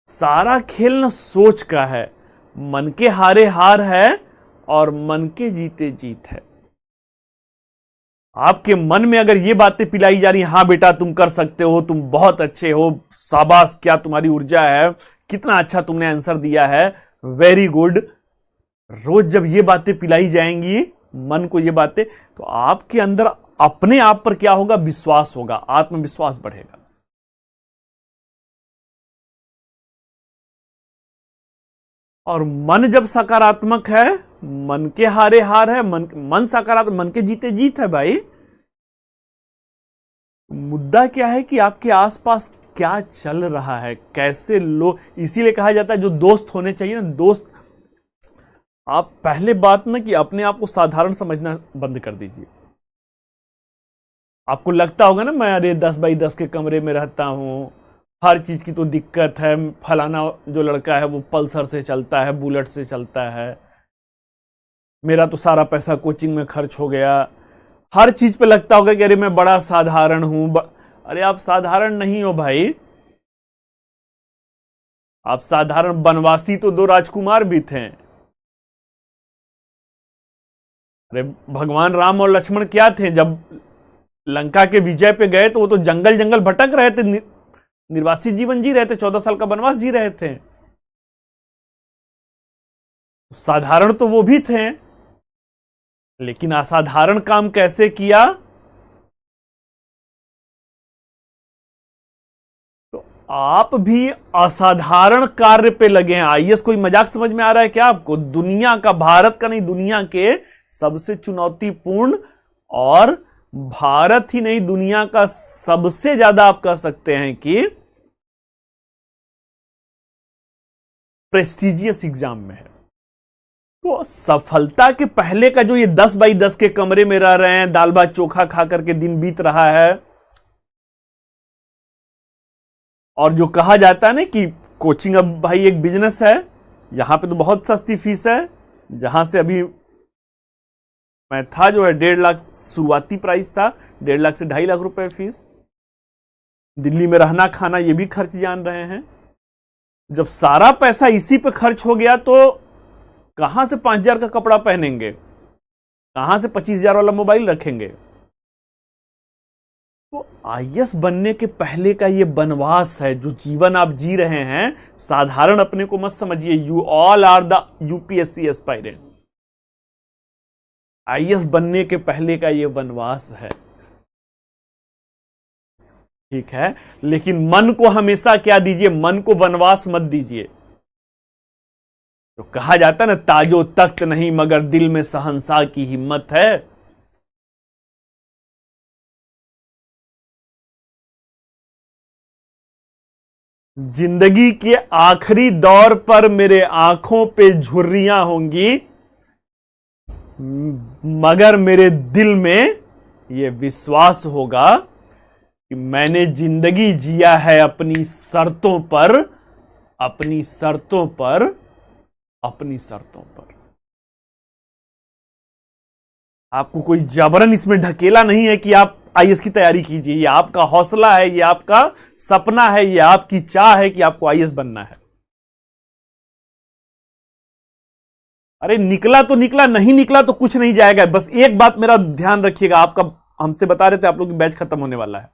Speaker 1: सारा खेल ना सोच का है, मन के हारे हार है और मन के जीते जीत है। आपके मन में अगर ये बातें पिलाई जा रही, हाँ बेटा तुम कर सकते हो, तुम बहुत अच्छे हो, शाबाश, क्या तुम्हारी ऊर्जा है, कितना अच्छा तुमने आंसर दिया है, वेरी गुड, रोज जब ये बातें पिलाई जाएंगी मन को, ये बातें, तो आपके अंदर अपने आप पर क्या होगा, विश्वास होगा, आत्मविश्वास बढ़ेगा। और मन जब सकारात्मक है, मन के हारे हार है, मन सकारात्मक, मन के जीते जीत है भाई। मुद्दा क्या है कि आपके आसपास क्या चल रहा है, कैसे लोग, इसीलिए कहा जाता है जो दोस्त होने चाहिए ना, दोस्त, आप पहले बात ना कि अपने आप को साधारण समझना बंद कर दीजिए। आपको लगता होगा ना, मैं अरे 10x10 के कमरे में रहता हूं, हर चीज की तो दिक्कत है, फलाना जो लड़का है वो पल्सर से चलता है, बुलेट से चलता है, मेरा तो सारा पैसा कोचिंग में खर्च हो गया, हर चीज पे लगता होगा कि अरे मैं बड़ा साधारण हूं। अरे आप साधारण नहीं हो भाई, आप साधारण, बनवासी तो 2 राजकुमार भी थे। अरे भगवान राम और लक्ष्मण क्या थे, जब लंका के विजय पे गए तो वो तो जंगल जंगल भटक रहे थे, निर्वासित जीवन जी रहे थे, 14 साल का वनवास जी रहे थे। साधारण तो वो भी थे, लेकिन असाधारण काम कैसे किया। तो आप भी असाधारण कार्य पे लगे हैं। आईएएस कोई मजाक समझ में आ रहा है क्या आपको? दुनिया का, भारत का नहीं, दुनिया के सबसे चुनौतीपूर्ण, और भारत ही नहीं दुनिया का सबसे ज्यादा आप कह सकते हैं कि प्रेस्टिजियस एग्जाम में है। तो सफलता के पहले का जो ये 10x10 के कमरे में रह रहे हैं, दाल भात चोखा खा करके दिन बीत रहा है, और जो कहा जाता है ना कि कोचिंग अब भाई एक बिजनेस है, यहां पे तो बहुत सस्ती फीस है, जहां से अभी मैं था जो है 1.5 लाख शुरुआती प्राइस था, 1.5 लाख से 2.5 लाख रुपए फीस। दिल्ली में रहना खाना ये भी खर्च जान रहे हैं। जब सारा पैसा इसी पे खर्च हो गया तो कहां से 5,000 का कपड़ा पहनेंगे, कहां से 25,000 वाला मोबाइल रखेंगे। तो आईएएस बनने के पहले का ये वनवास है, जो जीवन आप जी रहे हैं, साधारण अपने को मत समझिए। You all are the UPSC aspirant. IAS बनने के पहले का ये वनवास है, ठीक है। लेकिन मन को हमेशा क्या दीजिए, मन को वनवास मत दीजिए। तो कहा जाता है ना, ताजो तख्त नहीं मगर दिल में शहंशाह की हिम्मत है। जिंदगी के आखिरी दौर पर मेरे आंखों पे झुर्रियां होंगी, मगर मेरे दिल में यह विश्वास होगा कि मैंने जिंदगी जिया है अपनी शर्तों पर, अपनी शर्तों पर, अपनी शर्तों पर। आपको कोई जबरन इसमें ढकेला नहीं है कि आप आईएएस की तैयारी कीजिए। ये आपका हौसला है, ये आपका सपना है, ये आपकी चाह है कि आपको आईएएस बनना है। अरे निकला तो निकला, नहीं निकला तो कुछ नहीं जाएगा। बस एक बात मेरा ध्यान रखिएगा, आपका, हमसे बता रहे थे आप लोग की बैच खत्म होने वाला है।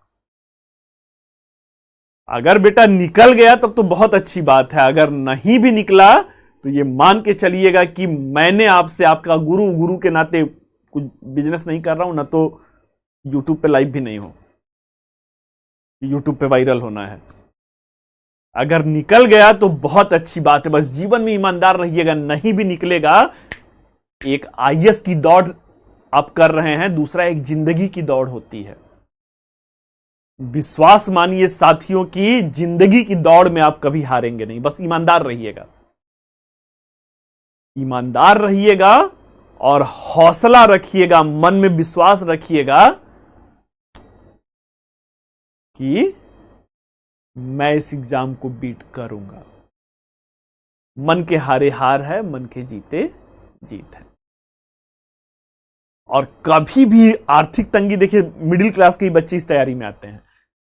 Speaker 1: अगर बेटा निकल गया तब तो बहुत अच्छी बात है, अगर नहीं भी निकला तो ये मान के चलिएगा कि मैंने आपसे, आपका गुरु के नाते कुछ बिजनेस नहीं कर रहा हूं, ना तो यूट्यूब पे लाइव भी नहीं हो, यूट्यूब पे वायरल होना है। अगर निकल गया तो बहुत अच्छी बात है, बस जीवन में ईमानदार रहिएगा। नहीं भी निकलेगा, एक आईएएस की दौड़ आप कर रहे हैं, दूसरा एक जिंदगी की दौड़ होती है। विश्वास मानिए साथियों की, जिंदगी की दौड़ में आप कभी हारेंगे नहीं। बस ईमानदार रहिएगा, ईमानदार रहिएगा और हौसला रखिएगा, मन में विश्वास रखिएगा कि मैं इस एग्जाम को बीट करूंगा। मन के हारे हार है, मन के जीते जीत है। और कभी भी आर्थिक तंगी, देखिए मिडिल क्लास के ही बच्चे इस तैयारी में आते हैं,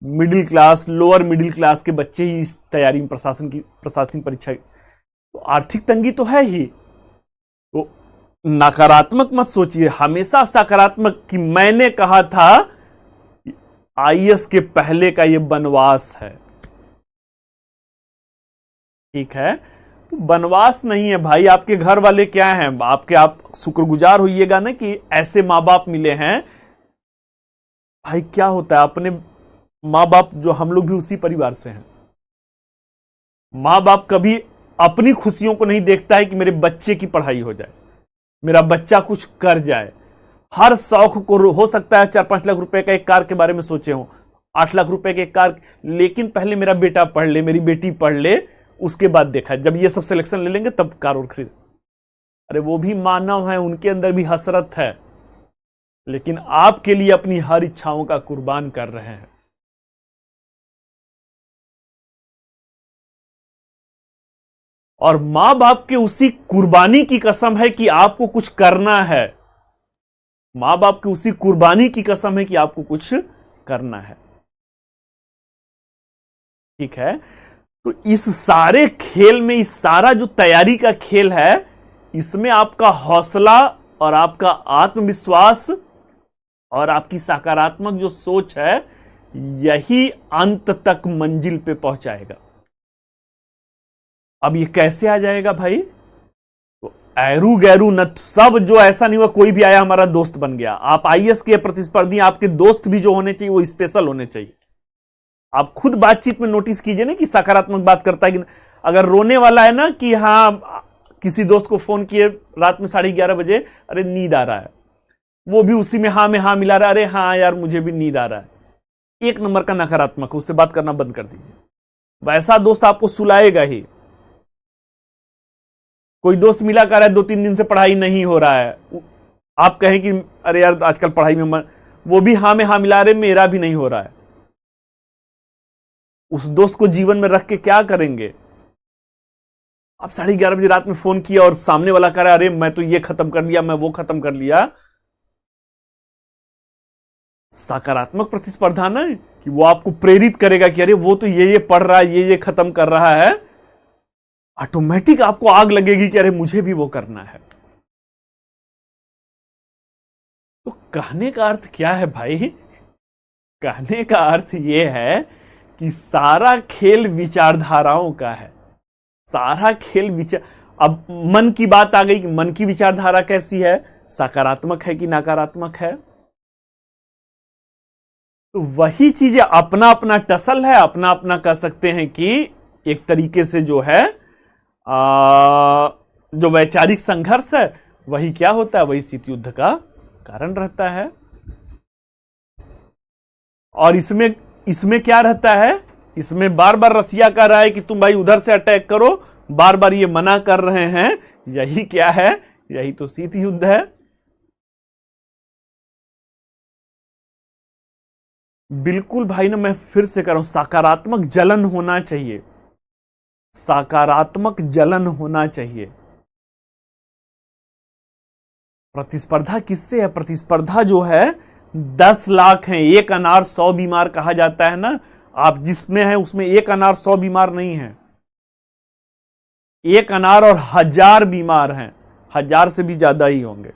Speaker 1: middle class, lower middle class के बच्चे ही इस तैयारी में, प्रशासनिक परीक्षा, तो आर्थिक तंगी तो है ही। तो नकारात्मक मत सोचिए, हमेशा सकारात्मक कि मैंने कहा था आईएएस के पहले का ये वनवास है। ठीक है, तो वनवास नहीं है भाई। आपके घर वाले क्या हैं, आप शुक्रगुजार होइएगा ना कि ऐसे माँ बाप मिले हैं। भाई क्या होता है, अपने माँ बाप जो, हम लोग भी उसी परिवार से हैं। माँ बाप कभी अपनी खुशियों को नहीं देखता है कि मेरे बच्चे की पढ़ाई हो जाए, मेरा बच्चा कुछ कर जाए। हर शौक को, हो सकता है 4-5 लाख रुपए का एक कार के बारे में सोचे हो, 8 लाख रुपए के एक कार, लेकिन पहले मेरा बेटा पढ़ ले, मेरी बेटी पढ़ ले, उसके बाद देखा जब ये सब सिलेक्शन ले लेंगे तब कार और खरीद। अरे वो भी मानव है, उनके अंदर भी हसरत है, लेकिन आपके लिए अपनी हर इच्छाओं का कुर्बान कर रहे हैं। और मां बाप के उसी कुर्बानी की कसम है कि आपको कुछ करना है। मां बाप की उसी कुर्बानी की कसम है कि आपको कुछ करना है। ठीक है, तो इस सारे खेल में, इस सारा जो तैयारी का खेल है, इसमें आपका हौसला और आपका आत्मविश्वास और आपकी सकारात्मक जो सोच है, यही अंत तक मंजिल पे पहुंचाएगा। अब ये कैसे आ जाएगा भाई? तो ऐरू गैरू न, सब जो, ऐसा नहीं हुआ कोई भी आया हमारा दोस्त बन गया। आप आईएएस के प्रतिस्पर्धी, आपके दोस्त भी जो होने चाहिए वो स्पेशल होने चाहिए। आप खुद बातचीत में नोटिस कीजिए ना कि सकारात्मक बात करता है कि, अगर रोने वाला है ना कि हाँ, किसी दोस्त को फोन किए रात में 11:30 बजे, अरे नींद आ रहा है, वो भी उसी में हाँ मिला रहा है, अरे हाँ यार मुझे भी नींद आ रहा है, 1 नंबर का नकारात्मक, उससे बात करना बंद कर दीजिए। वैसा दोस्त आपको सुलाएगा ही। कोई दोस्त मिला कर रहा है 2-3 दिन से पढ़ाई नहीं हो रहा है, आप कहें कि अरे यार आजकल पढ़ाई में वो भी हाँ में हाँ मिला रहे, मेरा भी नहीं हो रहा है। उस दोस्त को जीवन में रख के क्या करेंगे? आप 11:30 बजे रात में फोन किया और सामने वाला कह रहा है अरे मैं तो ये खत्म कर लिया, मैं वो खत्म कर लिया। सकारात्मक प्रतिस्पर्धा ना, कि वो आपको प्रेरित करेगा कि अरे वो तो ये पढ़ रहा है, ये खत्म कर रहा है, ऑटोमेटिक आपको आग लगेगी कि अरे मुझे भी वो करना है। तो कहने का अर्थ क्या है भाई? कहने का अर्थ ये है कि सारा खेल विचारधाराओं का है। सारा खेल अब मन की बात आ गई कि मन की विचारधारा कैसी है, सकारात्मक है कि नकारात्मक है। तो वही चीजें अपना अपना टसल है, अपना अपना कह सकते हैं कि एक तरीके से जो है जो वैचारिक संघर्ष है, वही क्या होता है, वही शीत युद्ध का कारण रहता है। और इसमें क्या रहता है, इसमें बार बार रसिया कह रहा है कि तुम भाई उधर से अटैक करो, बार बार ये मना कर रहे हैं। यही क्या है, यही तो शीत युद्ध है। बिल्कुल भाई ना, मैं फिर से कह रहा हूं, सकारात्मक जलन होना चाहिए, सकारात्मक जलन होना चाहिए। प्रतिस्पर्धा किससे है? प्रतिस्पर्धा जो है 10 लाख है, 1 अनार 100 बीमार कहा जाता है ना। आप जिसमें है उसमें 1 अनार 100 बीमार नहीं है, 1 अनार और 1000 बीमार हैं, 1000 से भी ज्यादा ही होंगे।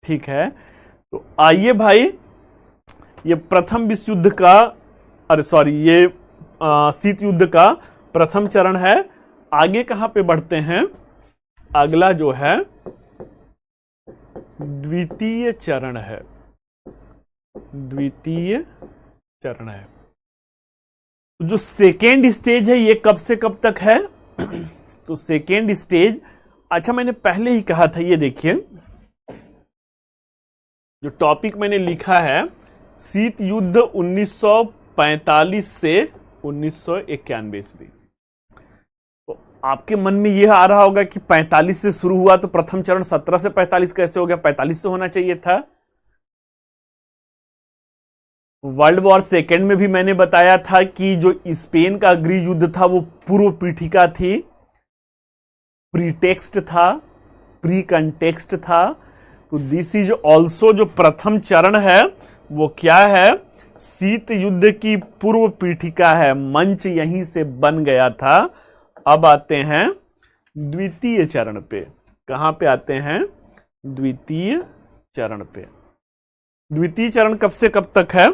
Speaker 1: ठीक है, तो आइए भाई, ये प्रथम विश्व युद्ध का, अरे सॉरी, ये शीत युद्ध का प्रथम चरण है। आगे कहां पे बढ़ते हैं? अगला जो है द्वितीय चरण है। द्वितीय चरण है, जो सेकेंड स्टेज है, ये कब से कब तक है? तो सेकेंड स्टेज, अच्छा मैंने पहले ही कहा था, ये देखिए जो टॉपिक मैंने लिखा है, शीत युद्ध 1945 से 1991 ईस्वी। तो आपके मन में यह आ रहा होगा कि 45 से शुरू हुआ तो प्रथम चरण 17 से 45 कैसे हो गया? 45 से होना चाहिए था। वर्ल्ड वॉर सेकेंड में भी मैंने बताया था कि जो स्पेन का गृह युद्ध था वो पूर्व पीठिका थी, प्रीटेक्स्ट था, प्री कंटेक्स्ट था। तो दिस इज ऑल्सो, जो प्रथम चरण है वो क्या है? शीत युद्ध की पूर्व पीठिका है, मंच यहीं से बन गया था। अब आते हैं द्वितीय चरण पे। कहां पे आते हैं? द्वितीय चरण पे। द्वितीय चरण कब से कब तक है?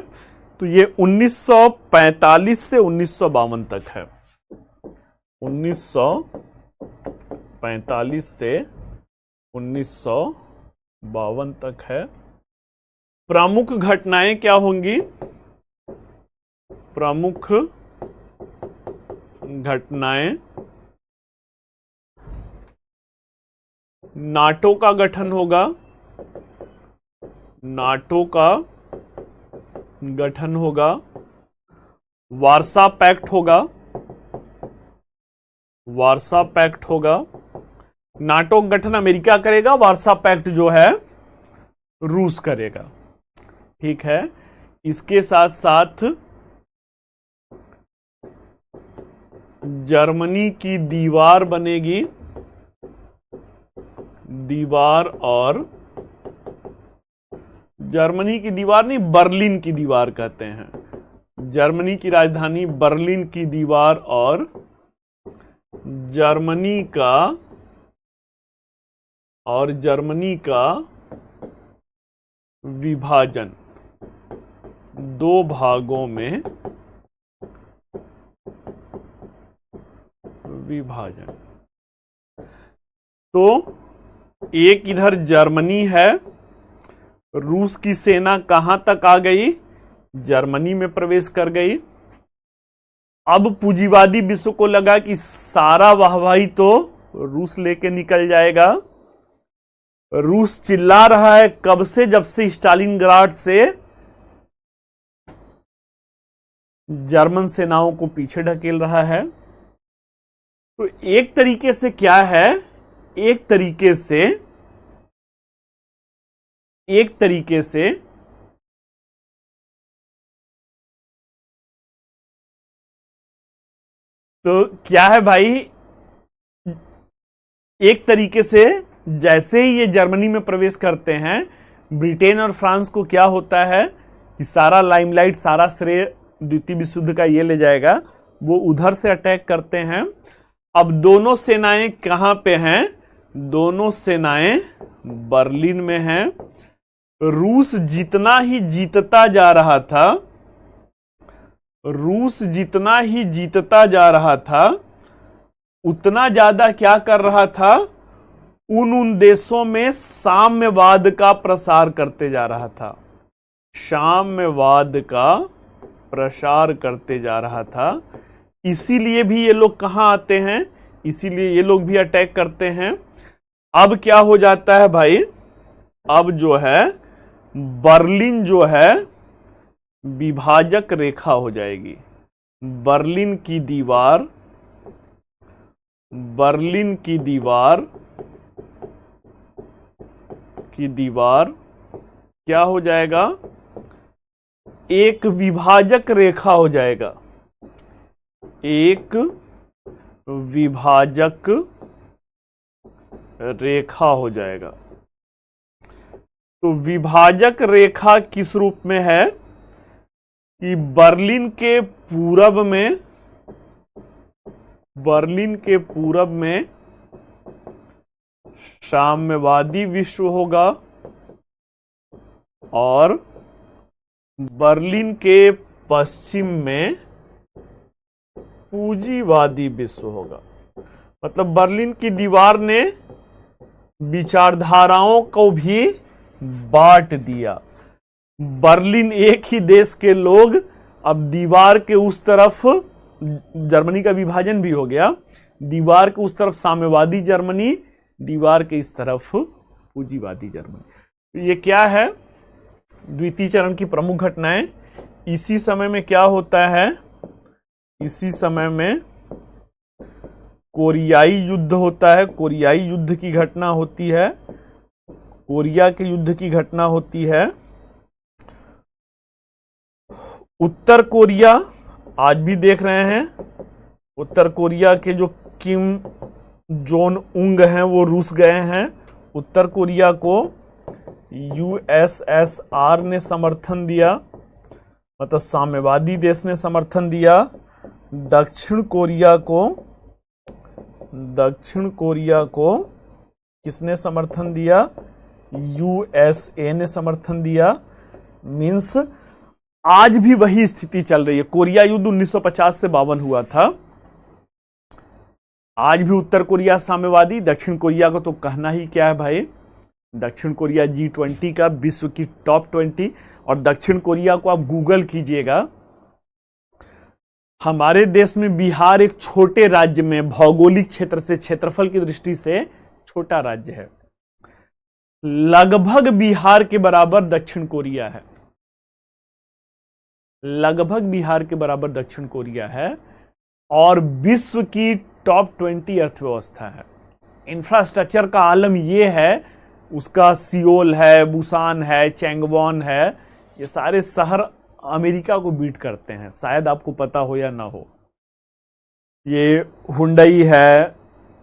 Speaker 1: तो ये 1945 से 1952 तक है। 1945 से 1952 तक है। प्रमुख घटनाएं क्या होंगी? प्रमुख घटनाएं, नाटो का गठन होगा। नाटो का गठन होगा। वार्सा पैक्ट होगा। वार्सा पैक्ट होगा। नाटो का गठन अमेरिका करेगा, वार्सा पैक्ट जो है रूस करेगा। ठीक है। इसके साथ साथ जर्मनी की दीवार बनेगी। दीवार, और जर्मनी की दीवार नहीं, बर्लिन की दीवार कहते हैं। जर्मनी की राजधानी बर्लिन की दीवार और जर्मनी का विभाजन, दो भागों में विभाजन। तो एक इधर जर्मनी है, रूस की सेना कहां तक आ गई? जर्मनी में प्रवेश कर गई। अब पूंजीवादी विश्व को लगा कि सारा वाहवाही तो रूस लेके निकल जाएगा। रूस चिल्ला रहा है कब से? जब से स्टालिनग्राड से जर्मन सेनाओं को पीछे ढकेल रहा है। तो एक तरीके से क्या है? एक तरीके से तो क्या है भाई? एक तरीके से जैसे ही ये जर्मनी में प्रवेश करते हैं, ब्रिटेन और फ्रांस को क्या होता है कि सारा लाइमलाइट, सारा श्रेय द्वितीय विश्व युद्ध का ये ले जाएगा। वो उधर से अटैक करते हैं। अब दोनों सेनाएं कहां पे हैं? दोनों सेनाएं बर्लिन में हैं। रूस जितना ही जीतता जा रहा था, रूस जितना ही जीतता जा रहा था, उतना ज्यादा क्या कर रहा था? उन देशों में साम्यवाद का प्रसार करते जा रहा था। साम्यवाद का प्रसार करते जा रहा था। इसीलिए भी ये लोग कहां आते हैं? इसीलिए ये लोग भी अटैक करते हैं। अब क्या हो जाता है भाई? अब जो है बर्लिन जो है विभाजक रेखा हो जाएगी। बर्लिन की दीवार, बर्लिन की दीवार क्या हो जाएगा? एक विभाजक रेखा हो जाएगा। एक विभाजक रेखा हो जाएगा। तो विभाजक रेखा किस रूप में है कि बर्लिन के पूरब में साम्यवादी विश्व होगा और बर्लिन के पश्चिम में पूंजीवादी विश्व होगा। मतलब बर्लिन की दीवार ने विचारधाराओं को भी बांट दिया। बर्लिन एक ही देश के लोग अब दीवार के उस तरफ, जर्मनी का विभाजन भी हो गया, दीवार के उस तरफ साम्यवादी जर्मनी, दीवार के इस तरफ पूंजीवादी जर्मनी। तो ये क्या है? द्वितीय चरण की प्रमुख घटनाएं। इसी समय में क्या होता है? इसी समय में कोरियाई युद्ध होता है। कोरियाई युद्ध की घटना होती है। कोरिया के युद्ध की घटना होती है। उत्तर कोरिया आज भी देख रहे हैं, उत्तर कोरिया के जो किम जोन उंग हैं वो रूस गए हैं। उत्तर कोरिया को यूएसएसआर ने समर्थन दिया, मतलब साम्यवादी देश ने समर्थन दिया। दक्षिण कोरिया को दक्षिण कोरिया को किसने समर्थन दिया? यूएसए ने समर्थन दिया। मींस आज भी वही स्थिति चल रही है। कोरिया युद्ध 1950 से 52 हुआ था। आज भी उत्तर कोरिया साम्यवादी, दक्षिण कोरिया को तो कहना ही क्या है भाई। दक्षिण कोरिया G20 का विश्व की टॉप 20, और दक्षिण कोरिया को आप गूगल कीजिएगा। हमारे देश में बिहार एक छोटे राज्य में, भौगोलिक क्षेत्र से, क्षेत्रफल की दृष्टि से छोटा राज्य है। लगभग बिहार के बराबर दक्षिण कोरिया है, लगभग बिहार के बराबर दक्षिण कोरिया है, और विश्व की टॉप 20 अर्थव्यवस्था है। इंफ्रास्ट्रक्चर का आलम यह है, उसका सियोल है, बुसान है, चैंगवॉन है, ये सारे शहर अमेरिका को बीट करते हैं, शायद आपको पता हो या ना हो। ये हुंडई है,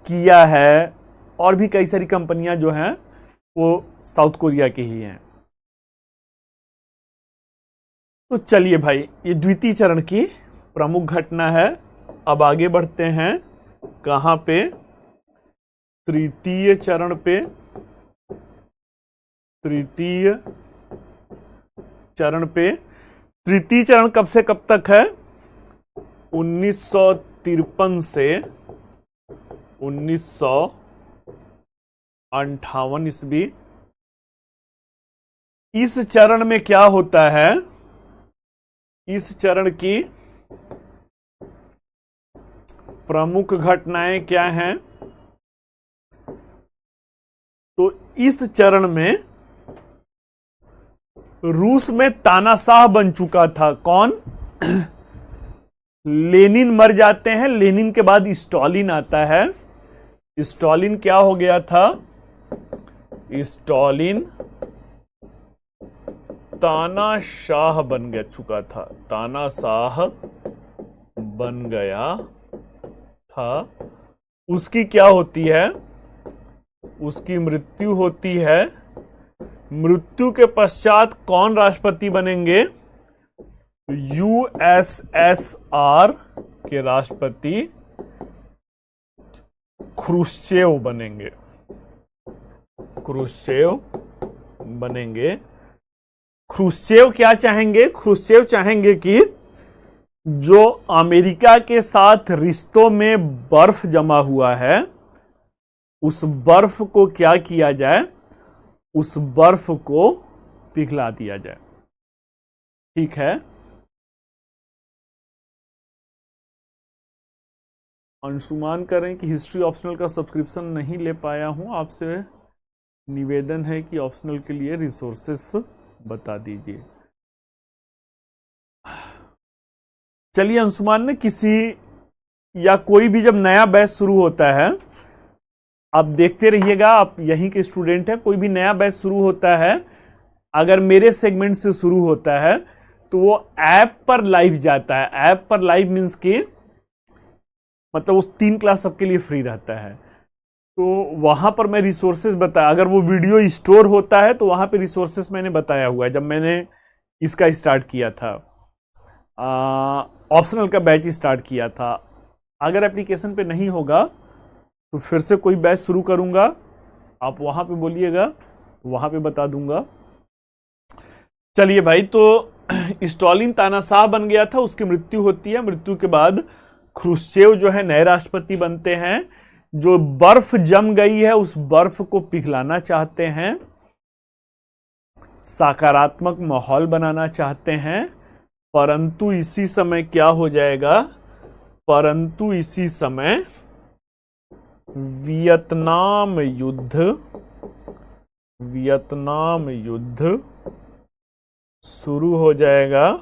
Speaker 1: किया है, और भी कई सारी कंपनियां जो हैं वो साउथ कोरिया की ही हैं। तो चलिए भाई, ये द्वितीय चरण की प्रमुख घटना है। अब आगे बढ़ते हैं कहां पे? तृतीय चरण पे। तृतीय चरण पे। तृतीय चरण कब से कब तक है? 1953 से 1958 ईस्वी। इस चरण में क्या होता है? इस चरण की प्रमुख घटनाएं क्या हैं? तो इस चरण में रूस में तानाशाह बन चुका था। कौन? लेनिन मर जाते हैं, लेनिन के बाद स्टालिन आता है। स्टालिन क्या हो गया था? स्टालिन तानाशाह बन गया चुका था, तानाशाह बन गया था। उसकी क्या होती है? उसकी मृत्यु होती है। मृत्यु के पश्चात कौन राष्ट्रपति बनेंगे? यूएसएसआर के राष्ट्रपति ख्रुश्चेव बनेंगे। ख्रुश्चेव बनेंगे। ख्रुश्चेव क्या चाहेंगे? ख्रुश्चेव चाहेंगे कि जो अमेरिका के साथ रिश्तों में बर्फ जमा हुआ है, उस बर्फ को क्या किया जाए? उस बर्फ को पिघला दिया जाए। ठीक है। अंशुमान करें कि हिस्ट्री ऑप्शनल का सब्सक्रिप्शन नहीं ले पाया हूं, आपसे निवेदन है कि ऑप्शनल के लिए रिसोर्सेस बता दीजिए। चलिए, अंशुमान ने किसी या कोई भी जब नया बैच शुरू होता है, आप देखते रहिएगा, आप यहीं के स्टूडेंट हैं, कोई भी नया बैच शुरू होता है, अगर मेरे सेगमेंट से शुरू होता है तो वो ऐप पर लाइव जाता है। ऐप पर लाइव मीन्स कि मतलब उस 3 क्लास सबके लिए फ्री रहता है। तो वहां पर मैं रिसोर्सेज बताया, अगर वो वीडियो स्टोर होता है तो वहां पे रिसोर्सेज मैंने बताया हुआ है जब मैंने इसका स्टार्ट किया था, ऑप्शनल का बैच स्टार्ट किया था। अगर एप्लीकेशन पे नहीं होगा तो फिर से कोई बैच शुरू करूंगा, आप वहां पे बोलिएगा, वहां पे बता दूंगा। चलिए भाई, तो स्टालिन तानाशाह बन गया था, उसकी मृत्यु होती है। मृत्यु के बाद ख्रुश्चेव जो है नए राष्ट्रपति बनते हैं। जो बर्फ जम गई है उस बर्फ को पिघलाना चाहते हैं, सकारात्मक माहौल बनाना चाहते हैं। परंतु इसी समय क्या हो जाएगा? परंतु इसी समय वियतनाम युद्ध शुरू हो जाएगा।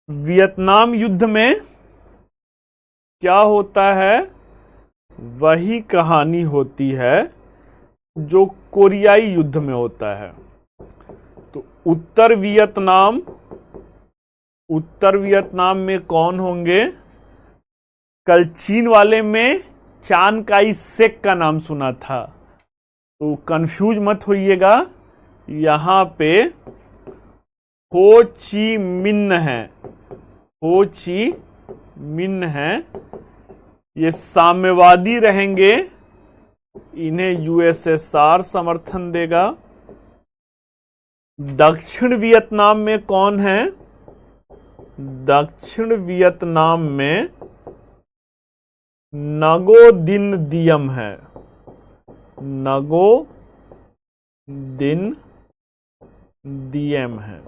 Speaker 1: वियतनाम युद्ध में क्या होता है? वही कहानी होती है जो कोरियाई युद्ध में होता है। तो उत्तर वियतनाम में कौन होंगे? कल चीन वाले में चान काई शेक का नाम सुना था, तो कंफ्यूज मत होइएगा, यहां पे हो ची मिन्ह है, हो ची मिन्ह हैं, ये साम्यवादी रहेंगे, इन्हें यूएसएसआर समर्थन देगा। दक्षिण वियतनाम में कौन है? दक्षिण वियतनाम में नगो दिन दियम है। नगो दिन दियम है।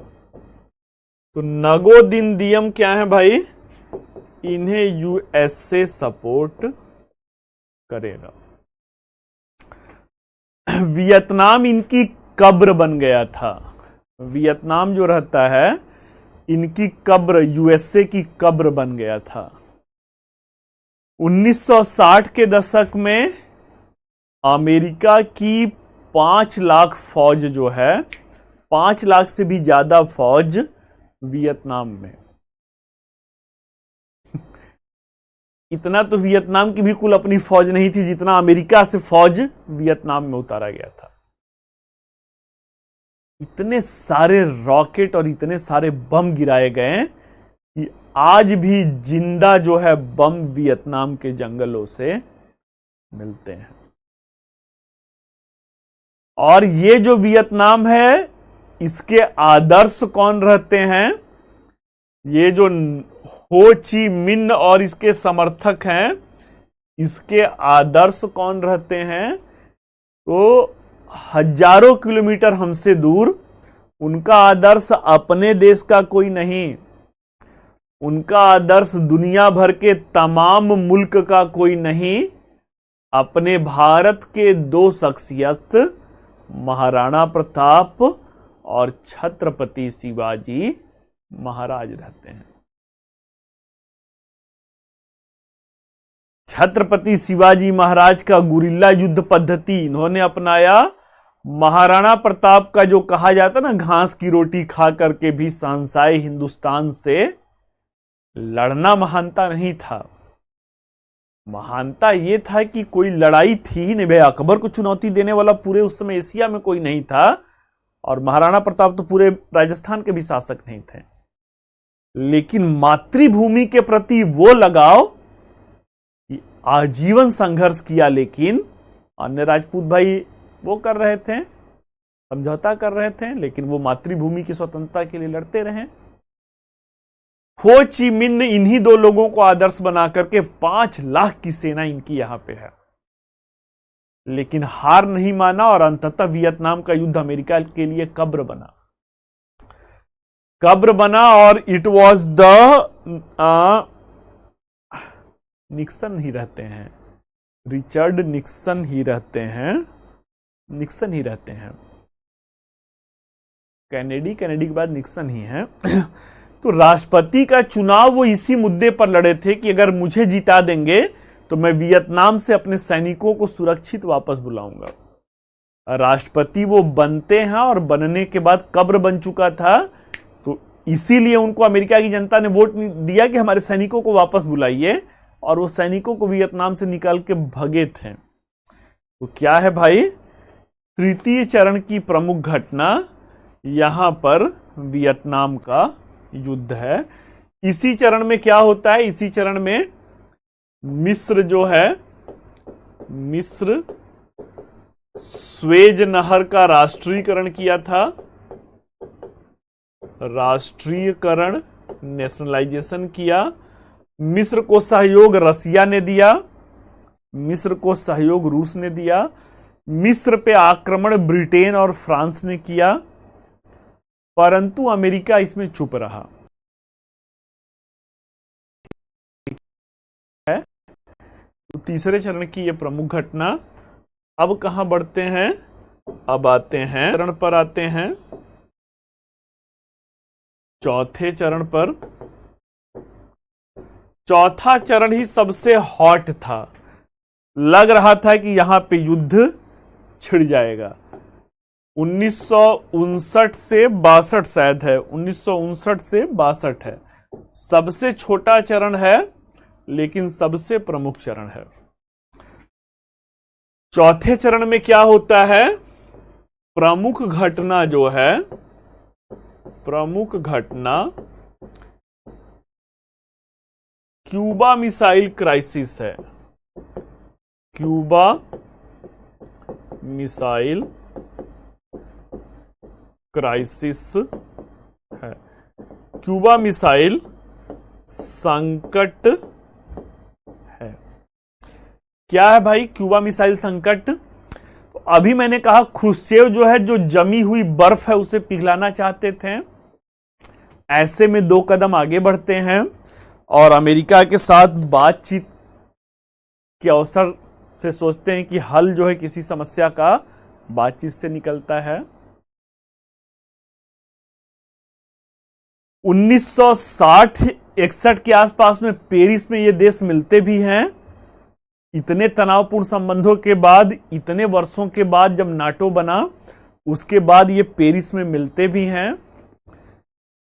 Speaker 1: तो नगो दिन दियम क्या है भाई? इन्हें यूएसए सपोर्ट करेगा। वियतनाम इनकी कब्र बन गया था। वियतनाम जो रहता है, इनकी कब्र, यूएसए की कब्र बन गया था। 1960 के दशक में अमेरिका की 5 लाख फौज जो है, 5 लाख से भी ज्यादा फौज वियतनाम में। इतना तो वियतनाम की भी कुल अपनी फौज नहीं थी जितना अमेरिका से फौज वियतनाम में उतारा गया था। इतने सारे रॉकेट और इतने सारे बम गिराए गए कि आज भी जिंदा जो है बम वियतनाम के जंगलों से मिलते हैं। और ये जो वियतनाम है, इसके आदर्श कौन रहते हैं? ये जो हो ची मिन्ह और इसके समर्थक हैं, इसके आदर्श कौन रहते हैं? तो हजारों किलोमीटर हमसे दूर, उनका आदर्श अपने देश का कोई नहीं, उनका आदर्श दुनिया भर के तमाम मुल्क का कोई नहीं, अपने भारत के 2 शख्सियत, महाराणा प्रताप और छत्रपति शिवाजी महाराज रहते हैं। छत्रपति शिवाजी महाराज का गुरिल्ला युद्ध पद्धति इन्होंने अपनाया। महाराणा प्रताप का जो कहा जाता ना, घास की रोटी खा करके भी शहंशाह हिंदुस्तान से लड़ना महानता नहीं था। महानता यह था कि कोई लड़ाई थी ही नहीं भाई। अकबर को चुनौती देने वाला पूरे उस समय एशिया में कोई नहीं था, और महाराणा प्रताप तो पूरे राजस्थान के भी शासक नहीं थे। लेकिन मातृभूमि के प्रति वो लगाव, आजीवन संघर्ष किया। लेकिन अन्य राजपूत भाई वो कर रहे थे, समझौता कर रहे थे, लेकिन वो मातृभूमि की स्वतंत्रता के लिए लड़ते रहे। हो ची मिन्ह इन्हीं 2 लोगों को आदर्श बना करके 5 लाख की सेना इनकी यहां पे है, लेकिन हार नहीं माना और अंततः वियतनाम का युद्ध अमेरिका के लिए कब्र बना। कब्र बना और इट वॉज द निक्सन ही रहते हैं, रिचर्ड निक्सन ही रहते हैं, निक्सन ही रहते हैं। कैनेडी के बाद निक्सन ही है। तो राष्ट्रपति का चुनाव वो इसी मुद्दे पर लड़े थे कि अगर मुझे जिता देंगे तो मैं वियतनाम से अपने सैनिकों को सुरक्षित वापस बुलाऊंगा। राष्ट्रपति वो बनते हैं और बनने के बाद कब्र बन चुका था, तो इसीलिए उनको अमेरिका की जनता ने वोट दिया कि हमारे सैनिकों को वापस बुलाइए, और वो सैनिकों को वियतनाम से निकाल के भगे थे। तो क्या है भाई? तृतीय चरण की प्रमुख घटना यहां पर वियतनाम का युद्ध है। इसी चरण में क्या होता है? इसी चरण में मिस्र जो है, मिस्र स्वेज नहर का राष्ट्रीयकरण किया था। राष्ट्रीयकरण, नेशनलाइजेशन किया। मिस्र को सहयोग रसिया ने दिया, मिस्र को सहयोग रूस ने दिया। मिस्र पे आक्रमण ब्रिटेन और फ्रांस ने किया, परंतु अमेरिका इसमें चुप रहा। तो तीसरे चरण की यह प्रमुख घटना। अब कहां बढ़ते हैं? अब आते हैं चरण पर, आते हैं चौथे चरण पर। चौथा चरण ही सबसे हॉट था, लग रहा था कि यहां पे युद्ध छिड़ जाएगा। 1959 से 62 शायद है, 1959 से 62 है। सबसे छोटा चरण है लेकिन सबसे प्रमुख चरण है। चौथे चरण में क्या होता है? प्रमुख घटना जो है, प्रमुख घटना क्यूबा मिसाइल क्राइसिस है, क्यूबा मिसाइल क्राइसिस है, क्यूबा मिसाइल संकट है। क्या है भाई क्यूबा मिसाइल संकट? तो अभी मैंने कहा ख्रुश्चेव जो है, जो जमी हुई बर्फ है उसे पिघलाना चाहते थे। ऐसे में 2 कदम आगे बढ़ते हैं और अमेरिका के साथ बातचीत के अवसर से सोचते हैं कि हल जो है किसी समस्या का बातचीत से निकलता है। 1960-61 के आसपास में पेरिस में ये देश मिलते भी हैं। इतने तनावपूर्ण संबंधों के बाद, इतने वर्षों के बाद जब नाटो बना, उसके बाद ये पेरिस में मिलते भी हैं।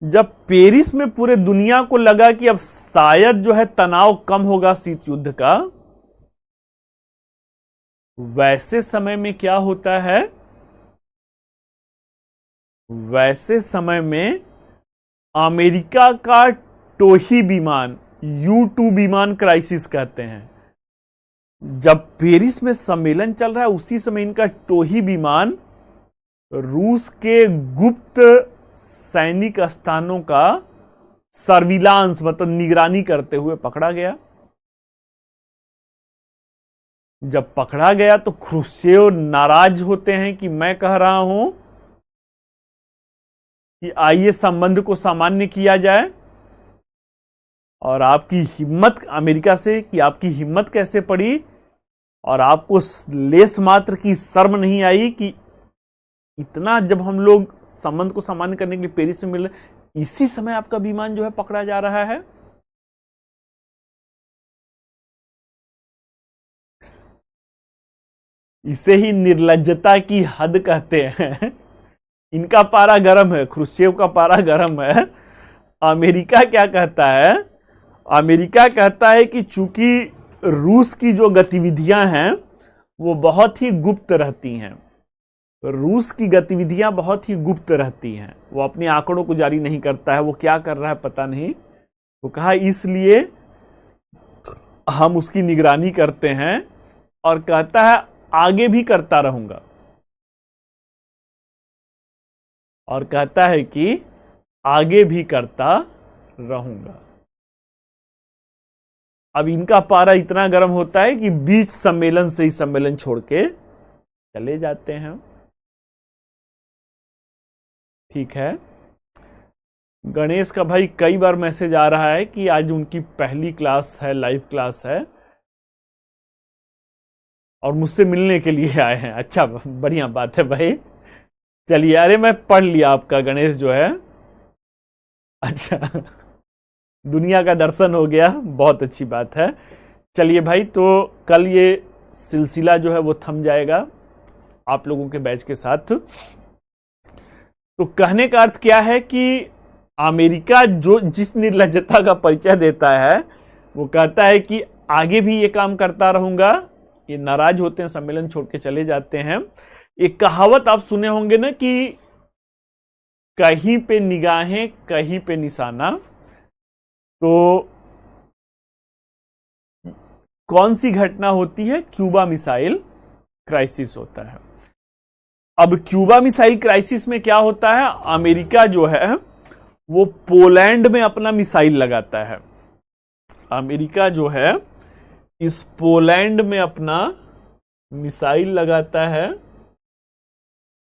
Speaker 1: जब पेरिस में पूरे दुनिया को लगा कि अब शायद जो है तनाव कम होगा शीत युद्ध का, वैसे समय में क्या होता है, वैसे समय में अमेरिका का टोही विमान, U-2 विमान क्राइसिस कहते हैं। जब पेरिस में सम्मेलन चल रहा है उसी समय इनका टोही विमान रूस के गुप्त सैनिक स्थानों का सर्विलांस मतलब निगरानी करते हुए पकड़ा गया। जब पकड़ा गया तो ख्रुश्चेव नाराज होते हैं कि मैं कह रहा हूं कि आइए संबंध को सामान्य किया जाए, और आपकी हिम्मत अमेरिका से कि आपकी हिम्मत कैसे पड़ी और आपको लेस मात्र की शर्म नहीं आई कि इतना जब हम लोग संबंध को सामान्य करने के लिए पेरिस में मिल रहे, इसी समय आपका विमान जो है पकड़ा जा रहा है। इसे ही निर्लज्जता की हद कहते हैं। इनका पारा गर्म है, ख्रुश्चेव का पारा गर्म है। अमेरिका क्या कहता है? अमेरिका कहता है कि चूंकि रूस की जो गतिविधियां हैं वो बहुत ही गुप्त रहती हैं, रूस की गतिविधियां बहुत ही गुप्त रहती हैं, वो अपने आंकड़ों को जारी नहीं करता है, वो क्या कर रहा है पता नहीं। वो कहा इसलिए हम उसकी निगरानी करते हैं, और कहता है आगे भी करता रहूंगा, और कहता है कि आगे भी करता रहूंगा। अब इनका पारा इतना गर्म होता है कि बीच सम्मेलन से ही सम्मेलन छोड़ के चले जाते हैं। ठीक है, गणेश का भाई कई बार मैसेज आ रहा है कि आज उनकी पहली क्लास है, लाइव क्लास है, और मुझसे मिलने के लिए आए हैं। अच्छा, बढ़िया बात है भाई। चलिए, अरे मैं पढ़ लिया आपका गणेश जो है। अच्छा, दुनिया का दर्शन हो गया, बहुत अच्छी बात है। चलिए भाई, तो कल ये सिलसिला जो है वो थम जाएगा आप लोगों के बैच के साथ। तो कहने का अर्थ क्या है कि अमेरिका जो जिस निर्लज्जता का परिचय देता है, वो कहता है कि आगे भी ये काम करता रहूंगा। ये नाराज होते हैं, सम्मेलन छोड़ के चले जाते हैं। एक कहावत आप सुने होंगे ना कि कहीं पे निगाहें कहीं पे निशाना। तो कौन सी घटना होती है? क्यूबा मिसाइल क्राइसिस होता है। अब क्यूबा मिसाइल क्राइसिस में क्या होता है, अमेरिका जो है वो पोलैंड में अपना मिसाइल लगाता है। अमेरिका जो है इस पोलैंड में अपना मिसाइल लगाता है,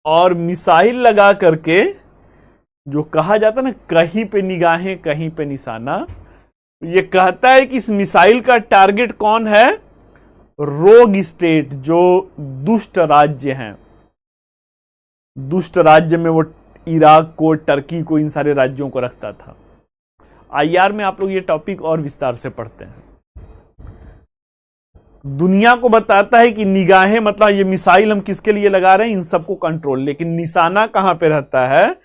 Speaker 1: और मिसाइल लगा करके जो कहा जाता है ना, कहीं पे निगाहें कहीं पे निशाना, ये कहता है कि इस मिसाइल का टारगेट कौन है? रोग स्टेट, जो दुष्ट राज्य हैं। दुष्ट राज्य में वो इराक को, टर्की को, इन सारे राज्यों को रखता था। आईआर में आप लोग ये टॉपिक और विस्तार से पढ़ते हैं। दुनिया को बताता है कि निगाहें मतलब ये मिसाइल हम किसके लिए लगा रहे हैं, इन सबको कंट्रोल। लेकिन निशाना कहां पे रहता है?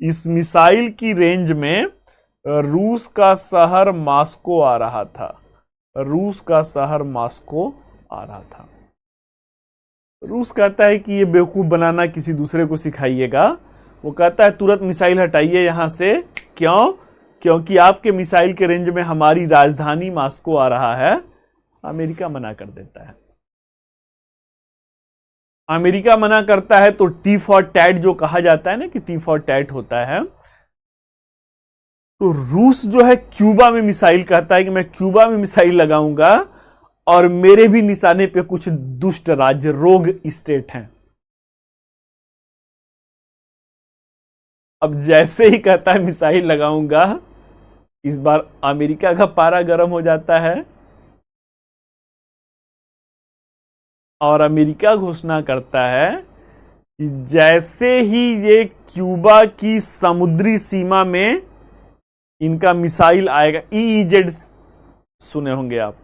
Speaker 1: इस मिसाइल की रेंज में रूस का शहर मॉस्को आ रहा था। रूस का शहर मॉस्को आ रहा था। रूस कहता है कि ये बेवकूफ बनाना किसी दूसरे को सिखाइएगा। वो कहता है तुरंत मिसाइल हटाइए यहां से। क्यों? क्योंकि आपके मिसाइल के रेंज में हमारी राजधानी मॉस्को आ रहा है, अमेरिका मना कर देता है। अमेरिका मना करता है तो टी फॉर टैट जो कहा जाता है ना, कि टी फॉर टैट होता है, तो रूस जो है क्यूबा में मिसाइल कहता है कि मैं क्यूबा में मिसाइल लगाऊंगा और मेरे भी निशाने पे कुछ दुष्ट राज्य, रोग स्टेट हैं। अब जैसे ही कहता है मिसाइल लगाऊंगा, इस बार अमेरिका का पारा गर्म हो जाता है और अमेरिका घोषणा करता है कि जैसे ही ये क्यूबा की समुद्री सीमा में इनका मिसाइल आएगा, EEZ सुने होंगे आप,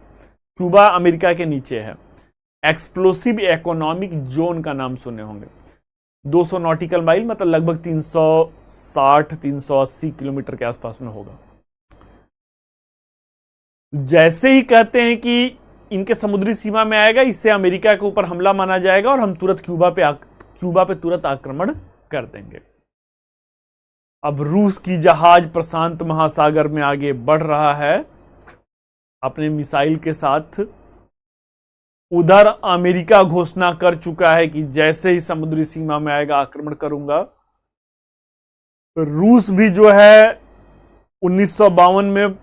Speaker 1: क्यूबा अमेरिका के नीचे है, एक्सप्लोसिव इकोनॉमिक जोन का नाम सुने होंगे। 200 नॉटिकल माइल मतलब लगभग 360-380 किलोमीटर के आसपास में होगा। जैसे ही कहते हैं कि इनके समुद्री सीमा में आएगा, इससे अमेरिका के ऊपर हमला माना जाएगा और हम तुरंत क्यूबा पे तुरंत आक्रमण कर देंगे। अब रूस की जहाज प्रशांत महासागर में आगे बढ़ रहा है अपने मिसाइल के साथ। उधर अमेरिका घोषणा कर चुका है कि जैसे ही समुद्री सीमा में आएगा आक्रमण करूंगा। रूस भी जो है 1952 में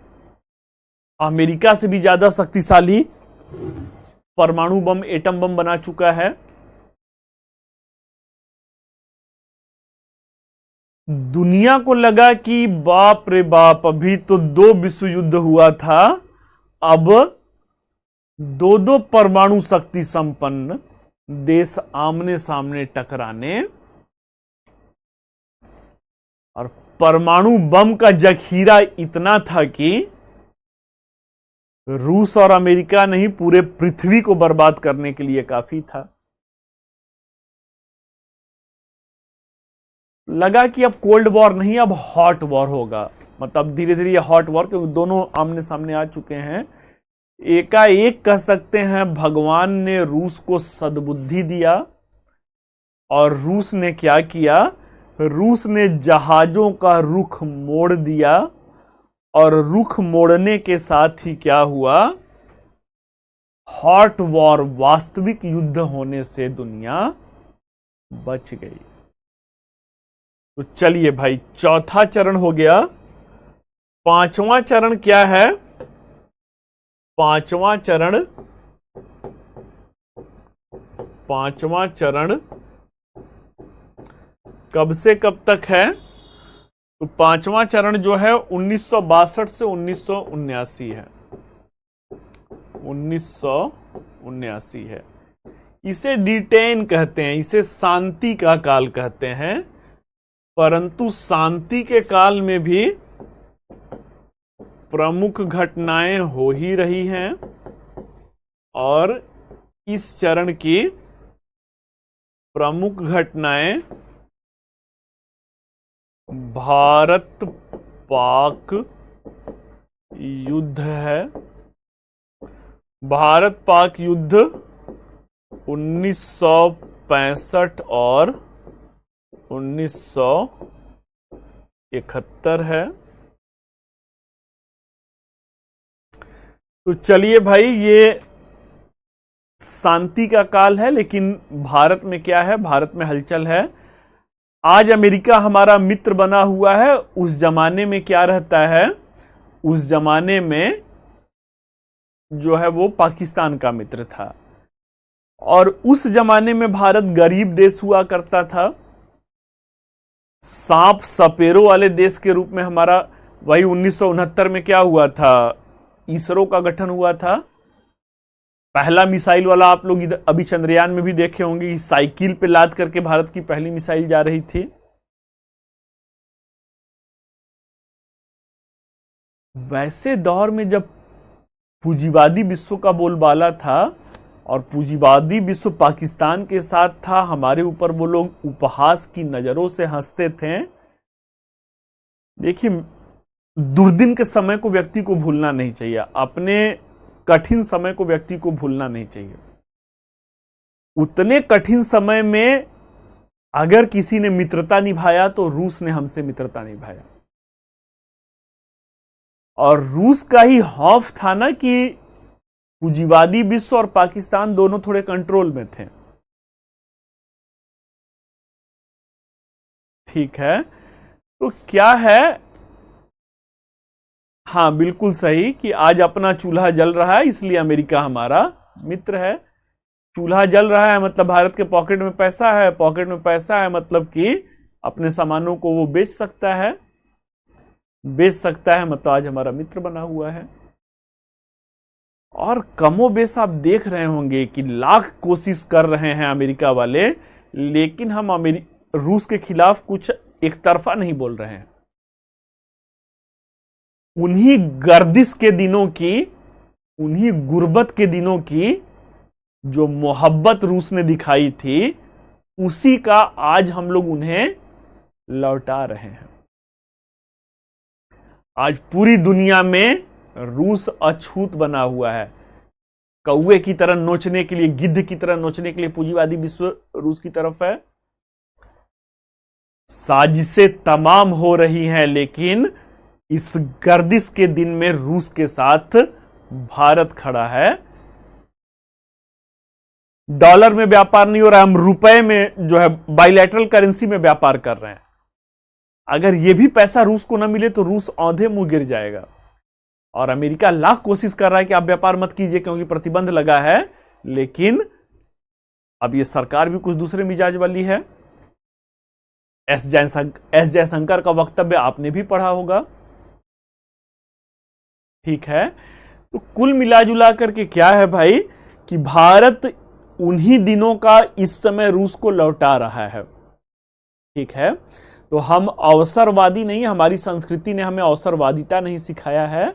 Speaker 1: अमेरिका से भी ज्यादा शक्तिशाली परमाणु बम, एटम बम बना चुका है। दुनिया को लगा कि बाप रे बाप, अभी तो 2 विश्व युद्ध हुआ था, अब 2 परमाणु शक्ति संपन्न देश आमने सामने टकराने, और परमाणु बम का जखीरा इतना था कि रूस और अमेरिका नहीं, पूरे पृथ्वी को बर्बाद करने के लिए काफी था। लगा कि अब कोल्ड वॉर नहीं, अब हॉट वॉर होगा, मतलब धीरे धीरे ये हॉट वॉर, क्योंकि दोनों आमने सामने आ चुके हैं। एकाएक कह सकते हैं भगवान ने रूस को सद्बुद्धि दिया और रूस ने क्या किया, रूस ने जहाजों का रुख मोड़ दिया, और रुख मोड़ने के साथ ही क्या हुआ, हॉट वॉर, वास्तविक युद्ध होने से दुनिया बच गई। तो चलिए भाई, चौथा चरण हो गया। पांचवा चरण क्या है? पांचवा चरण कब से कब तक है? तो पांचवा चरण जो है 1962 से 1979 है। 1979 है। इसे डिटेन कहते हैं, इसे शांति का काल कहते हैं। परंतु शांति के काल में भी प्रमुख घटनाएं हो ही रही हैं, और इस चरण की प्रमुख घटनाएं भारत पाक युद्ध है। भारत पाक युद्ध 1965 और 1971 है। तो चलिए भाई, ये शांति का काल है, लेकिन भारत में क्या है, भारत में हलचल है। आज अमेरिका हमारा मित्र बना हुआ है, उस जमाने में क्या रहता है, उस जमाने में जो है वो पाकिस्तान का मित्र था, और उस जमाने में भारत गरीब देश हुआ करता था। सांप सपेरों वाले देश के रूप में हमारा, वही 1969 में क्या हुआ था, इसरो का गठन हुआ था। पहला मिसाइल वाला आप लोग इधर अभी चंद्रयान में भी देखे होंगे कि साइकिल पे लाद करके भारत की पहली मिसाइल जा रही थी। वैसे दौर में जब पूंजीवादी विश्व का बोलबाला था और पूंजीवादी विश्व पाकिस्तान के साथ था, हमारे ऊपर वो लोग उपहास की नजरों से हंसते थे। देखिए, दुर्दिन के समय को व्यक्ति को भूलना नहीं चाहिए, अपने कठिन समय को व्यक्ति को भूलना नहीं चाहिए। उतने कठिन समय में अगर किसी ने मित्रता निभाया तो रूस ने हमसे मित्रता निभाया। और रूस का ही खौफ था ना कि पूंजीवादी विश्व और पाकिस्तान दोनों थोड़े कंट्रोल में थे। ठीक है, तो क्या है, हाँ बिल्कुल सही कि आज अपना चूल्हा जल रहा है इसलिए अमेरिका हमारा मित्र है। चूल्हा जल रहा है मतलब भारत के पॉकेट में पैसा है, पॉकेट में पैसा है मतलब कि अपने सामानों को वो बेच सकता है, बेच सकता है मतलब आज हमारा मित्र बना हुआ है। और कमोबेश आप देख रहे होंगे कि लाख कोशिश कर रहे हैं अमेरिका वाले, लेकिन हम रूस के खिलाफ कुछ एक तरफा नहीं बोल रहे हैं। उन्हीं गर्दिश के दिनों की, उन्हीं गुर्बत के दिनों की जो मोहब्बत रूस ने दिखाई थी, उसी का आज हम लोग उन्हें लौटा रहे हैं। आज पूरी दुनिया में रूस अछूत बना हुआ है। कौवे की तरह नोचने के लिए, गिद्ध की तरह नोचने के लिए पूंजीवादी विश्व रूस की तरफ है। साजिशें तमाम हो रही हैं, लेकिन इस गर्दिश के दिन में रूस के साथ भारत खड़ा है। डॉलर में व्यापार नहीं हो रहा है, हम रुपए में जो है बाइलैटरल करेंसी में व्यापार कर रहे हैं। अगर यह भी पैसा रूस को ना मिले तो रूस औंधे मुंह गिर जाएगा। और अमेरिका लाख कोशिश कर रहा है कि आप व्यापार मत कीजिए क्योंकि प्रतिबंध लगा है, लेकिन अब यह सरकार भी कुछ दूसरे मिजाज वाली है। एस जयशंकर का वक्तव्य आपने भी पढ़ा होगा। ठीक है, तो कुल मिलाजुला करके क्या है भाई कि भारत उन्हीं दिनों का इस समय रूस को लौटा रहा है। ठीक है, तो हम अवसरवादी नहीं, हमारी संस्कृति ने हमें अवसरवादिता नहीं सिखाया है,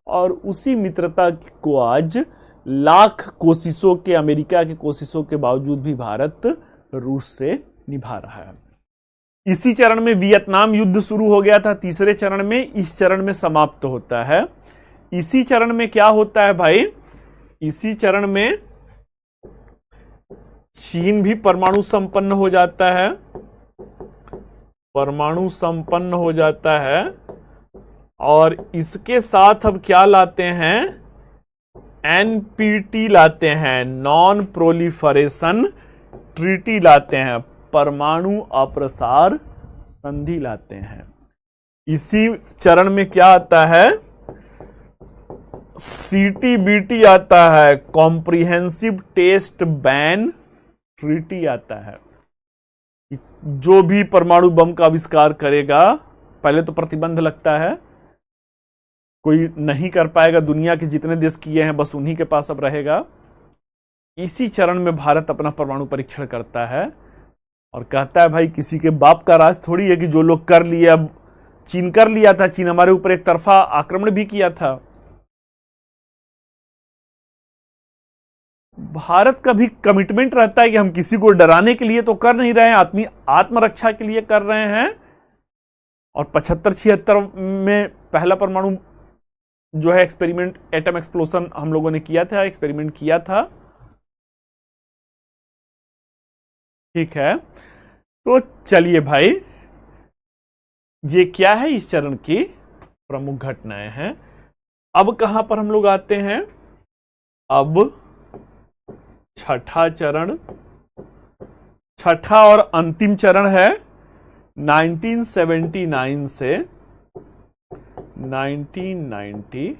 Speaker 1: और उसी मित्रता को आज लाख कोशिशों के, अमेरिका की कोशिशों के बावजूद भी भारत रूस से निभा रहा है। इसी चरण में वियतनाम युद्ध शुरू हो गया था, तीसरे चरण में, इस चरण में समाप्त होता है। इसी चरण में क्या होता है भाई, इसी चरण में चीन भी परमाणु संपन्न हो जाता है, परमाणु संपन्न हो जाता है। और इसके साथ अब क्या लाते हैं, एनपीटी लाते हैं, नॉन प्रोलिफरेशन ट्रीटी लाते हैं, परमाणु अप्रसार संधि लाते हैं। इसी चरण में क्या आता है, सीटीबीटी आता है, कॉम्प्रिहेंसिव टेस्ट बैन ट्रीटी आता है। जो भी परमाणु बम का आविष्कार करेगा, पहले तो प्रतिबंध लगता है, कोई नहीं कर पाएगा, दुनिया के जितने देश किए हैं बस उन्हीं के पास अब रहेगा। इसी चरण में भारत अपना परमाणु परीक्षण करता है और कहता है भाई किसी के बाप का राज थोड़ी है कि जो लोग कर लिए, अब चीन कर लिया था, चीन हमारे ऊपर एक तरफा आक्रमण भी किया था। भारत का भी कमिटमेंट रहता है कि हम किसी को डराने के लिए तो कर नहीं रहे हैं, आत्मरक्षा के लिए कर रहे हैं। और 75-76 में पहला परमाणु जो है एक्सपेरिमेंट, एटम एक्सप्लोजन हम लोगों ने किया था, एक्सपेरिमेंट किया था। ठीक है, तो चलिए भाई, ये क्या है, इस चरण की प्रमुख घटनाएं हैं। अब कहां पर हम लोग आते हैं, अब छठा चरण, छठा और अंतिम चरण है 1979 से 1991।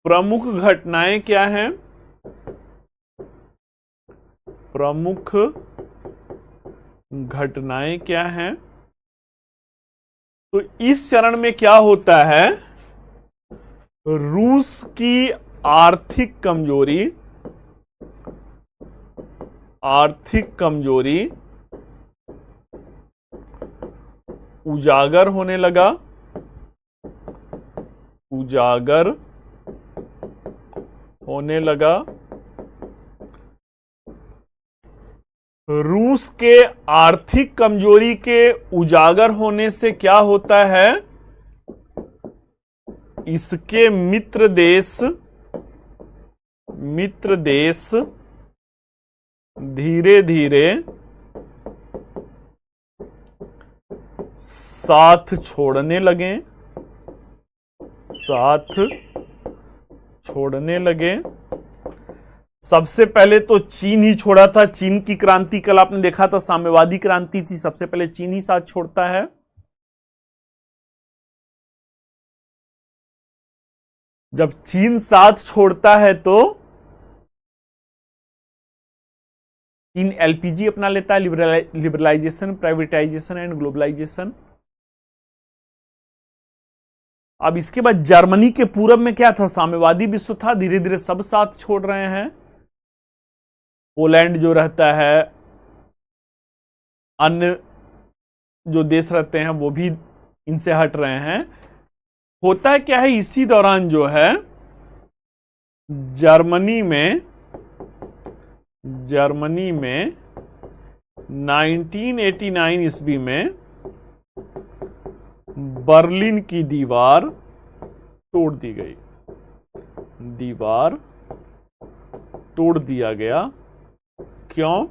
Speaker 1: प्रमुख घटनाएं क्या हैं, प्रमुख घटनाएं क्या हैं, तो इस चरण में क्या होता है, रूस की आर्थिक कमजोरी, आर्थिक कमजोरी उजागर होने लगा, उजागर होने लगा। रूस के आर्थिक कमजोरी के उजागर होने से क्या होता है, इसके मित्र देश धीरे धीरे साथ छोड़ने लगे, साथ छोड़ने लगे। सबसे पहले तो चीन ही छोड़ा था। चीन की क्रांति कल आपने देखा था, साम्यवादी क्रांति थी, सबसे पहले चीन ही साथ छोड़ता है। जब चीन साथ छोड़ता है तो चीन एलपीजी अपना लेता है, लिबरलाइजेशन, प्राइवेटाइजेशन एंड ग्लोबलाइजेशन। अब इसके बाद जर्मनी के पूरब में क्या था, साम्यवादी विश्व था, धीरे धीरे सब साथ छोड़ रहे हैं। पोलैंड जो रहता है, अन्य जो देश रहते हैं वो भी इनसे हट रहे हैं। होता है क्या है, इसी दौरान जो है जर्मनी में 1989 ईस्वी में बर्लिन की दीवार तोड़ दी गई, दीवार तोड़ दिया गया। क्यों?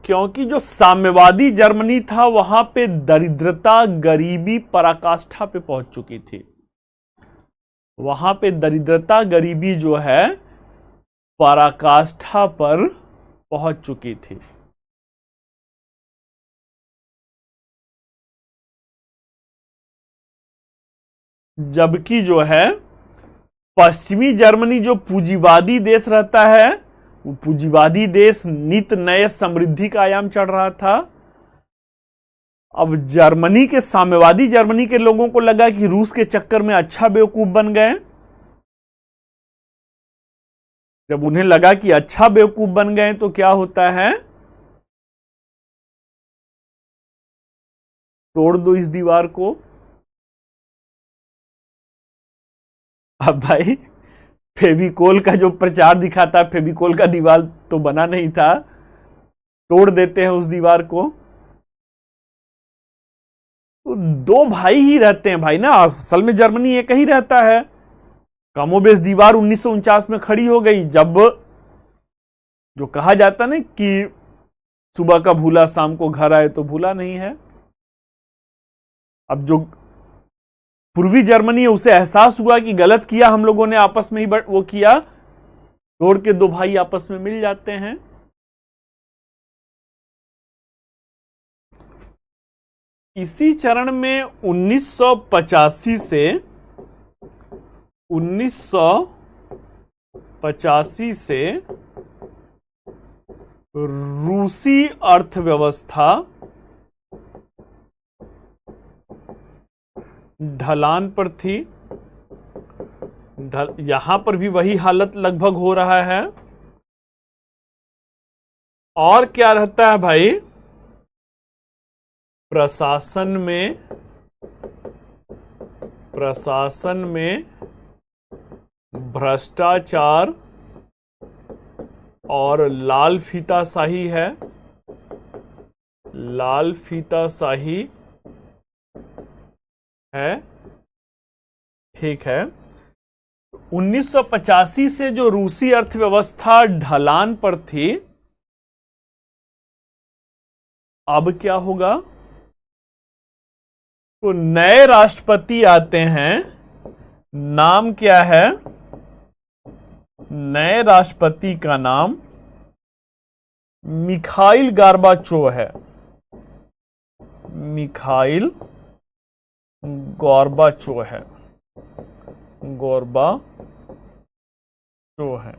Speaker 1: क्योंकि जो साम्यवादी जर्मनी था वहां पे दरिद्रता, गरीबी पराकाष्ठा पे पहुंच चुकी थी। वहां पे दरिद्रता, गरीबी जो है पराकाष्ठा पर पहुंच चुकी थी। जबकि जो है पश्चिमी जर्मनी जो पूंजीवादी देश रहता है, वो पूंजीवादी देश नित नए समृद्धि का आयाम चढ़ रहा था। अब जर्मनी के साम्यवादी जर्मनी के लोगों को लगा कि रूस के चक्कर में अच्छा बेवकूफ बन गए। जब उन्हें लगा कि अच्छा बेवकूफ बन गए तो क्या होता है, तोड़ दो इस दीवार को। अब भाई फेविकोल का जो प्रचार दिखाता, फेविकोल का दीवार तो बना नहीं था, तोड़ देते हैं उस दीवार को। तो दो भाई ही रहते हैं भाई ना, असल में जर्मनी एक ही रहता है। कमोबेश दीवार 1949 में खड़ी हो गई, जब जो कहा जाता ना कि सुबह का भूला शाम को घर आए तो भूला नहीं है। अब जो पूर्वी जर्मनी है उसे एहसास हुआ कि गलत किया हम लोगों ने, आपस में ही वो किया, तोड़ के दो भाई आपस में मिल जाते हैं। इसी चरण में 1985 से रूसी अर्थव्यवस्था ढलान पर थी। यहां पर भी वही हालत लगभग हो रहा है। और क्या रहता है भाई, प्रशासन में भ्रष्टाचार और लाल फीताशाही है, लाल फीताशाही है। ठीक है, 1985 से जो रूसी अर्थव्यवस्था ढलान पर थी, अब क्या होगा, तो नए राष्ट्रपति आते हैं। नाम क्या है, नए राष्ट्रपति का नाम मिखाइल गोर्बाचोव है, मिखाइल गोर्बाचोव है, गोर्बाचोव है।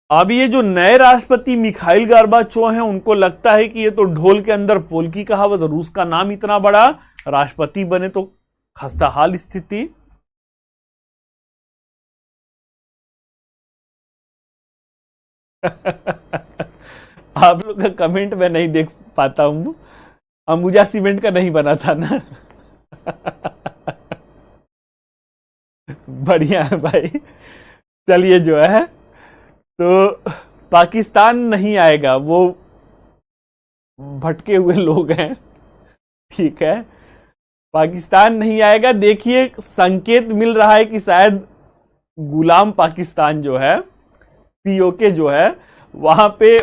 Speaker 1: अब ये जो नए राष्ट्रपति मिखाइल गोर्बाचोव हैं, उनको लगता है कि ये तो ढोल के अंदर पोल की कहावत, रूस का नाम इतना बड़ा, राष्ट्रपति बने तो खस्ताहाल स्थिति। आप लोग का कमेंट मैं नहीं देख पाता हूं, अंबुजा सीमेंट का नहीं बना था ना। बढ़िया है भाई। चलिए जो है, तो पाकिस्तान नहीं आएगा, वो भटके हुए लोग हैं। ठीक है, पाकिस्तान नहीं आएगा। देखिए संकेत मिल रहा है कि शायद गुलाम पाकिस्तान जो है, पीओके जो है, वहां पे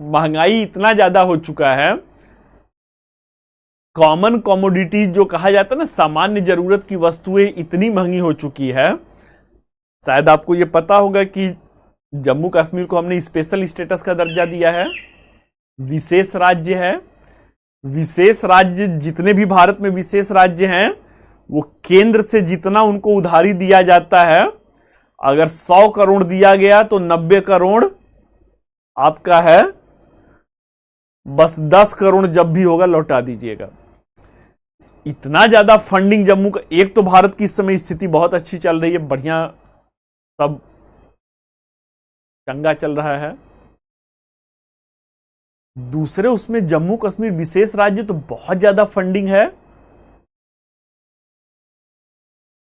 Speaker 1: महंगाई इतना ज्यादा हो चुका है, कॉमन कमोडिटीज जो कहा जाता है ना, सामान्य जरूरत की वस्तुएं इतनी महंगी हो चुकी है। शायद आपको यह पता होगा कि जम्मू कश्मीर को हमने स्पेशल स्टेटस का दर्जा दिया है, विशेष राज्य है। विशेष राज्य, जितने भी भारत में विशेष राज्य हैं, वो केंद्र से जितना उनको उधारी दिया जाता है, अगर 100 करोड़ दिया गया तो 90 करोड़ आपका है, बस 10 करोड़ जब भी होगा लौटा दीजिएगा। इतना ज्यादा फंडिंग जम्मू का। एक तो भारत की इस समय स्थिति बहुत अच्छी चल रही है, बढ़िया, सब चंगा चल रहा है। दूसरे उसमें जम्मू कश्मीर विशेष राज्य तो बहुत ज्यादा फंडिंग है।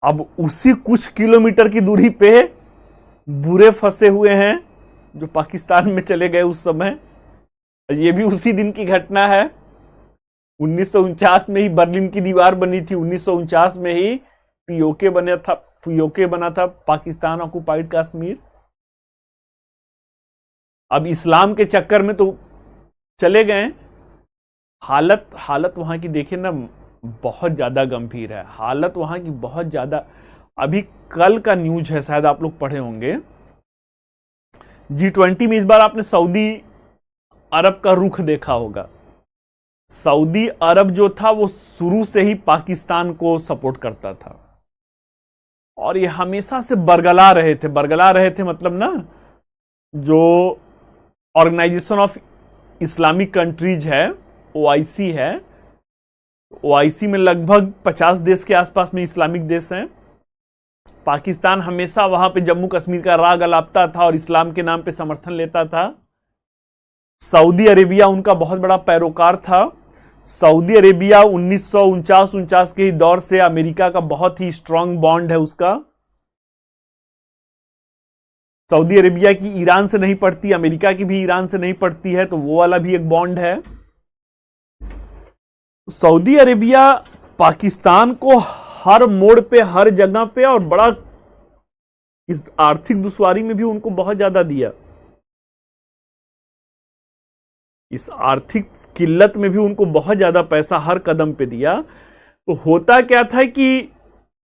Speaker 1: अब उसी कुछ किलोमीटर की दूरी पे बुरे फंसे हुए हैं जो पाकिस्तान में चले गए उस समय। ये भी उसी दिन की घटना है। 1949 में ही बर्लिन की दीवार बनी थी, 1949 में ही पीओके बना था, पाकिस्तान ऑक्युपाइड कश्मीर। अब इस्लाम के चक्कर में तो चले गए। हालत वहां की देखिए ना, बहुत ज्यादा गंभीर है हालत वहां की, बहुत ज्यादा। अभी कल का न्यूज है, शायद आप लोग पढ़े होंगे, G20 में इस बार आपने सऊदी अरब का रुख देखा होगा। सऊदी अरब जो था वो शुरू से ही पाकिस्तान को सपोर्ट करता था, और ये हमेशा से बरगला रहे थे मतलब ना, जो ऑर्गेनाइजेशन ऑफ इस्लामिक कंट्रीज है, OIC है, OIC में लगभग 50 देश के आसपास में इस्लामिक देश हैं। पाकिस्तान हमेशा वहां पे जम्मू कश्मीर का राग अलापता था और इस्लाम के नाम पे समर्थन लेता था। सऊदी अरेबिया उनका बहुत बड़ा पैरोकार था। सऊदी अरेबिया 1949 के दौर से अमेरिका का बहुत ही स्ट्रांग बॉन्ड है उसका। सऊदी अरेबिया की ईरान से नहीं पड़ती, अमेरिका की भी ईरान से नहीं पड़ती है, तो वो वाला भी एक बॉन्ड है। सऊदी अरेबिया पाकिस्तान को हर मोड़ पे, हर जगह पे, और बड़ा इस आर्थिक दुश्वारी में भी उनको बहुत ज्यादा दिया। इस आर्थिक किल्लत में भी उनको बहुत ज्यादा पैसा हर कदम पे दिया। तो होता क्या था कि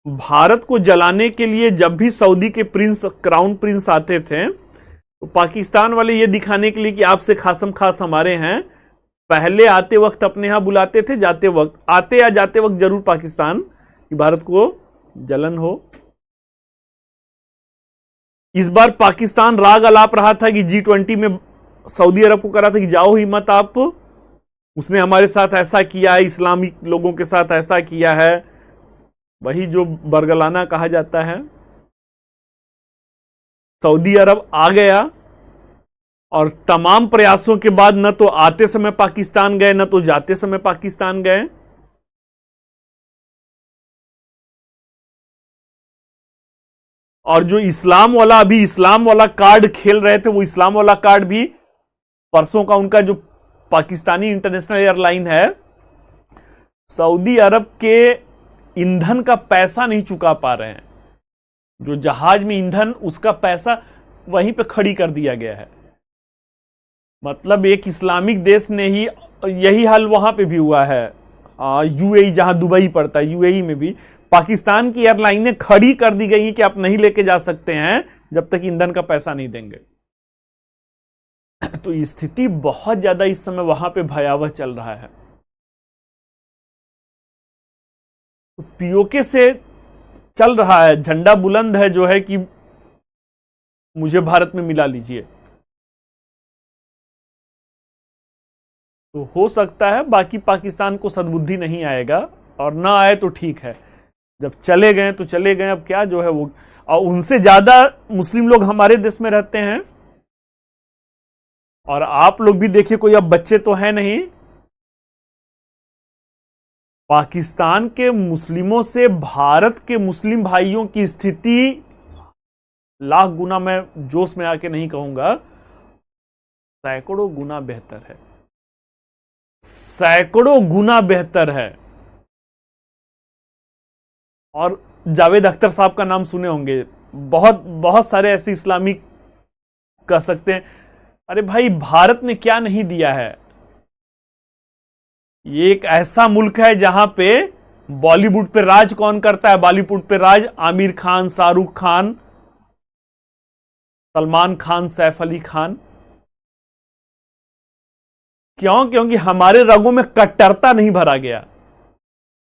Speaker 1: भारत को जलाने के लिए जब भी सऊदी के प्रिंस, क्राउन प्रिंस आते थे, तो पाकिस्तान वाले ये दिखाने के लिए कि आपसे खासम खास हमारे हैं, पहले आते वक्त अपने यहां बुलाते थे, जाते वक्त, आते या जाते वक्त जरूर पाकिस्तान कि भारत को जलन हो। इस बार पाकिस्तान राग अलाप रहा था कि G20 में सऊदी अरब को करा था कि जाओ ही मत आप, उसने हमारे साथ ऐसा किया है, इस्लामिक लोगों के साथ ऐसा किया है, वही जो बरगलाना कहा जाता है। सऊदी अरब आ गया, और तमाम प्रयासों के बाद न तो आते समय पाकिस्तान गए, न तो जाते समय पाकिस्तान गए। और जो इस्लाम वाला, अभी इस्लाम वाला कार्ड खेल रहे थे, वो इस्लाम वाला कार्ड भी परसों का उनका जो पाकिस्तानी इंटरनेशनल एयरलाइन है, सऊदी अरब के ईंधन का पैसा नहीं चुका पा रहे हैं। जो जहाज में ईंधन, उसका पैसा वहीं पे खड़ी कर दिया गया है। मतलब एक इस्लामिक देश ने ही, यही हाल वहां पे भी हुआ है, UAE, जहां दुबई पड़ता है, UAE में भी पाकिस्तान की एयरलाइनें खड़ी कर दी गई हैं कि आप नहीं लेके जा सकते हैं जब तक ईंधन का पैसा नहीं देंगे। तो स्थिति बहुत ज्यादा इस समय वहां पे भयावह चल रहा है। तो पीओके से चल रहा है, झंडा बुलंद है जो है कि मुझे भारत में मिला लीजिए। तो हो सकता है, बाकी पाकिस्तान को सद्बुद्धि नहीं आएगा, और ना आए तो ठीक है, जब चले गए तो चले गए। अब क्या जो है वो, और उनसे ज्यादा मुस्लिम लोग हमारे देश में रहते हैं, और आप लोग भी देखिए, कोई अब बच्चे तो है नहीं, पाकिस्तान के मुस्लिमों से भारत के मुस्लिम भाइयों की स्थिति लाख गुना, मैं जोश में आके नहीं कहूंगा, सैकड़ों गुना बेहतर है, सैकड़ों गुना बेहतर है। और जावेद अख्तर साहब का नाम सुने होंगे, बहुत बहुत सारे ऐसे इस्लामिक कह सकते हैं, अरे भाई, भारत ने क्या नहीं दिया है? ये एक ऐसा मुल्क है जहां पे बॉलीवुड पे राज कौन करता है? बॉलीवुड पे राज आमिर खान, शाहरुख खान, सलमान खान, सैफ अली खान। क्यों? क्योंकि हमारे रगों में कट्टरता नहीं भरा गया।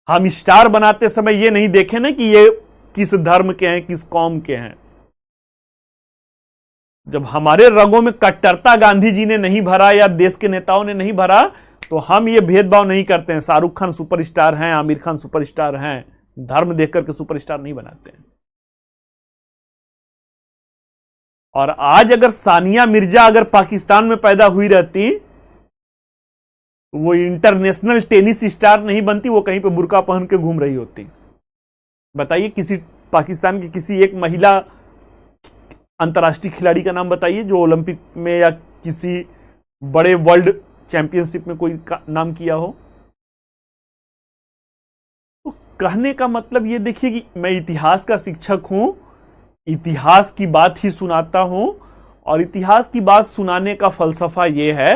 Speaker 1: हम स्टार बनाते समय ये नहीं देखे ना कि ये किस धर्म के हैं, किस कौम के हैं। जब हमारे रगों में कट्टरता गांधी जी ने नहीं भरा या देश के नेताओं ने नहीं भरा, तो हम ये भेदभाव नहीं करते हैं। शाहरुख खान सुपरस्टार हैं, आमिर खान सुपरस्टार हैं, धर्म देखकर के सुपरस्टार नहीं बनाते हैं। और आज अगर सानिया मिर्जा अगर पाकिस्तान में पैदा हुई रहती, वो इंटरनेशनल टेनिस स्टार नहीं बनती, वो कहीं पे बुर्का पहन के घूम रही होती। बताइए, किसी पाकिस्तान की किसी एक महिला अंतर्राष्ट्रीय खिलाड़ी का नाम बताइए जो ओलंपिक में या किसी बड़े वर्ल्ड चैंपियनशिप में कोई नाम किया हो। तो कहने का मतलब ये देखिए कि मैं इतिहास का शिक्षक हूं, इतिहास की बात ही सुनाता हूं, और इतिहास की बात सुनाने का फलसफा यह है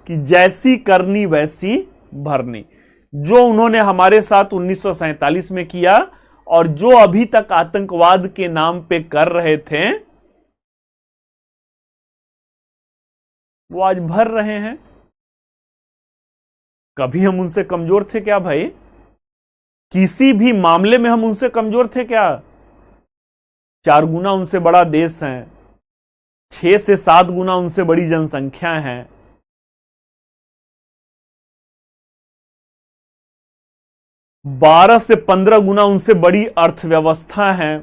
Speaker 1: कि जैसी करनी वैसी भरनी। जो उन्होंने हमारे साथ 1947 में किया और जो अभी तक आतंकवाद के नाम पे कर रहे थे, वो आज भर रहे हैं। कभी हम उनसे कमजोर थे क्या भाई? किसी भी मामले में हम उनसे कमजोर थे क्या? 4 गुना उनसे बड़ा देश है, 6 से 7 गुना उनसे बड़ी जनसंख्या है, 12 से 15 गुना उनसे बड़ी अर्थव्यवस्था है।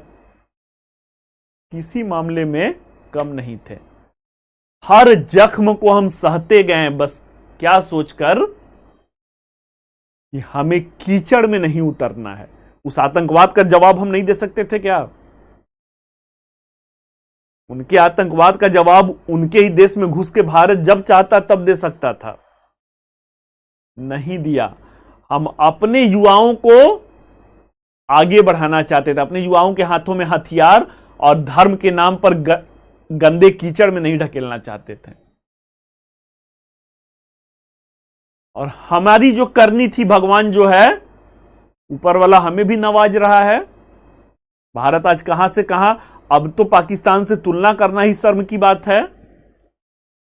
Speaker 1: किसी मामले में कम नहीं थे। हर जख्म को हम सहते गए, बस क्या सोचकर कि हमें कीचड़ में नहीं उतरना है। उस आतंकवाद का जवाब हम नहीं दे सकते थे क्या? उनके आतंकवाद का जवाब उनके ही देश में घुस के भारत जब चाहता तब दे सकता था, नहीं दिया। हम अपने युवाओं को आगे बढ़ाना चाहते थे, अपने युवाओं के हाथों में हथियार और धर्म के नाम पर गंदे कीचड़ में नहीं ढकेलना चाहते थे। और हमारी जो करनी थी, भगवान जो है ऊपर वाला हमें भी नवाज रहा है। भारत आज कहां से कहां, अब तो पाकिस्तान से तुलना करना ही शर्म की बात है।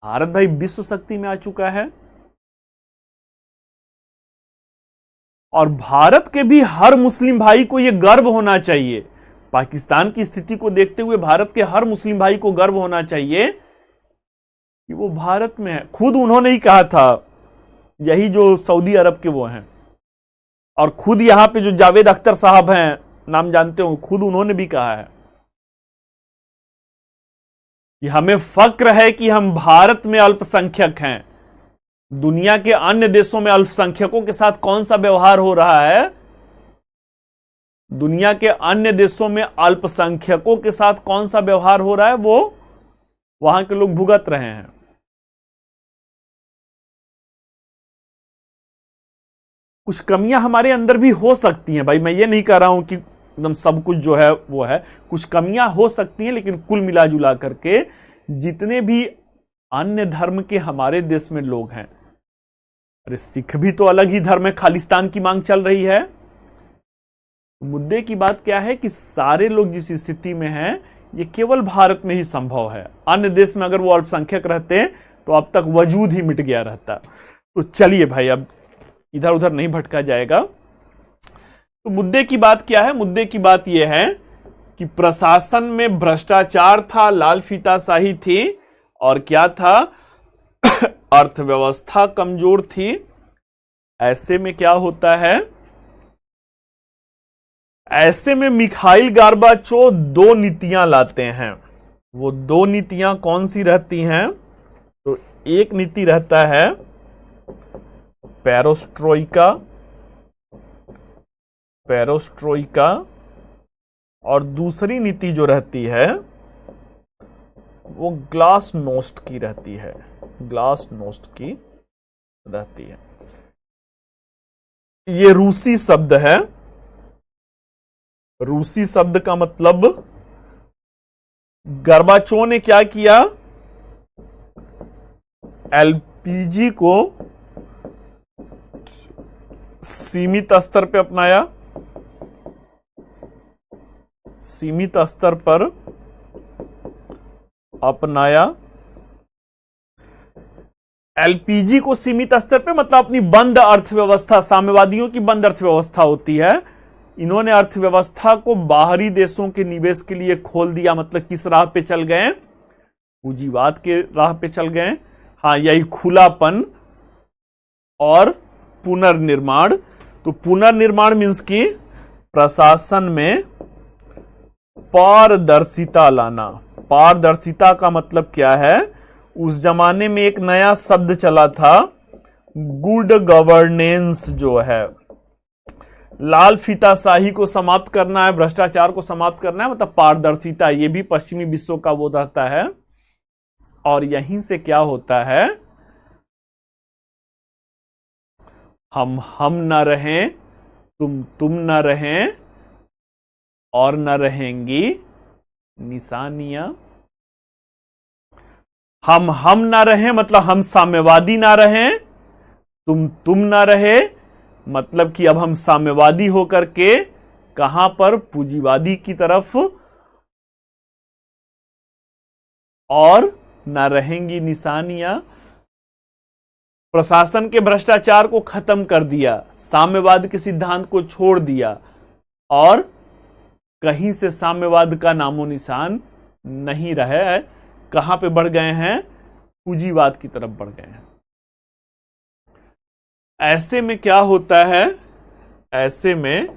Speaker 1: भारत भाई विश्व शक्ति में आ चुका है। और भारत के भी हर मुस्लिम भाई को यह गर्व होना चाहिए, पाकिस्तान की स्थिति को देखते हुए भारत के हर मुस्लिम भाई को गर्व होना चाहिए कि वो भारत में है। खुद उन्होंने ही कहा था, यही जो सऊदी अरब के वो हैं, और खुद यहां पे जो जावेद अख्तर साहब हैं, नाम जानते हो, खुद उन्होंने भी कहा है कि हमें फक्र है कि हम भारत में अल्पसंख्यक हैं। दुनिया के अन्य देशों में अल्पसंख्यकों के साथ कौन सा व्यवहार हो रहा है? दुनिया के अन्य देशों में अल्पसंख्यकों के साथ कौन सा व्यवहार हो रहा है, वो वहां के लोग भुगत रहे हैं। कुछ कमियां हमारे अंदर भी हो सकती हैं भाई, मैं ये नहीं कह रहा हूं कि एकदम सब कुछ जो है वो है, कुछ कमियां हो सकती हैं, लेकिन कुल मिला जुला करके जितने भी अन्य धर्म के हमारे देश में लोग हैं, अरे सिख भी तो अलग ही धर्म है, खालिस्तान की मांग चल रही है। मुद्दे की बात क्या है कि सारे लोग जिस स्थिति में हैं, ये केवल भारत में ही संभव है। अन्य देश में अगर वो अल्पसंख्यक रहते तो अब तक वजूद ही मिट गया रहता। तो चलिए भाई, अब इधर उधर नहीं भटका जाएगा। तो मुद्दे की बात क्या है? मुद्दे की बात यह है कि प्रशासन में भ्रष्टाचार था, लाल फीताशाही थी, और क्या था, अर्थव्यवस्था कमजोर थी। ऐसे में क्या होता है, ऐसे में मिखाइल गार्बाचोव 2 नीतियां लाते हैं। वो 2 नीतियां कौन सी रहती हैं? तो एक नीति रहता है पेरोस्ट्रोइका, और दूसरी नीति जो रहती है वो ग्लासनोस्ट की रहती है। ग्लासनोस्ट की रहती है। ये रूसी शब्द है। रूसी शब्द का मतलब, गोर्बाचोव ने क्या किया, एलपीजी को सीमित स्तर पे अपनाया, सीमित स्तर पर अपनाया। एलपीजी को सीमित स्तर पे मतलब अपनी बंद अर्थव्यवस्था, साम्यवादियों की बंद अर्थव्यवस्था होती है, इन्होंने अर्थव्यवस्था को बाहरी देशों के निवेश के लिए खोल दिया। मतलब किस राह पे चल गए? पूंजीवाद के राह पे चल गए। हाँ, यही खुलापन और पुनर्निर्माण। तो पुनर्निर्माण मीन्स की प्रशासन में पारदर्शिता लाना। पारदर्शिता का मतलब क्या है? उस जमाने में एक नया शब्द चला था, गुड गवर्नेंस जो है। लाल फीताशाही को समाप्त करना है, भ्रष्टाचार को समाप्त करना है, मतलब पारदर्शिता। ये भी पश्चिमी विश्व का वो रहता है। और यहीं से क्या होता है, हम न रहें, तुम न रहें और न रहेंगी निशानियां। हम ना रहे मतलब हम साम्यवादी ना रहें, तुम ना रहे मतलब कि अब हम साम्यवादी होकर के कहां पर? पूंजीवादी की तरफ। और ना रहेंगी निशानियां। प्रशासन के भ्रष्टाचार को खत्म कर दिया, साम्यवाद के सिद्धांत को छोड़ दिया और कहीं से साम्यवाद का नामो निशान नहीं रहा है। कहां पे बढ़ गए हैं? पूंजीवाद की तरफ बढ़ गए हैं। ऐसे में क्या होता है? ऐसे में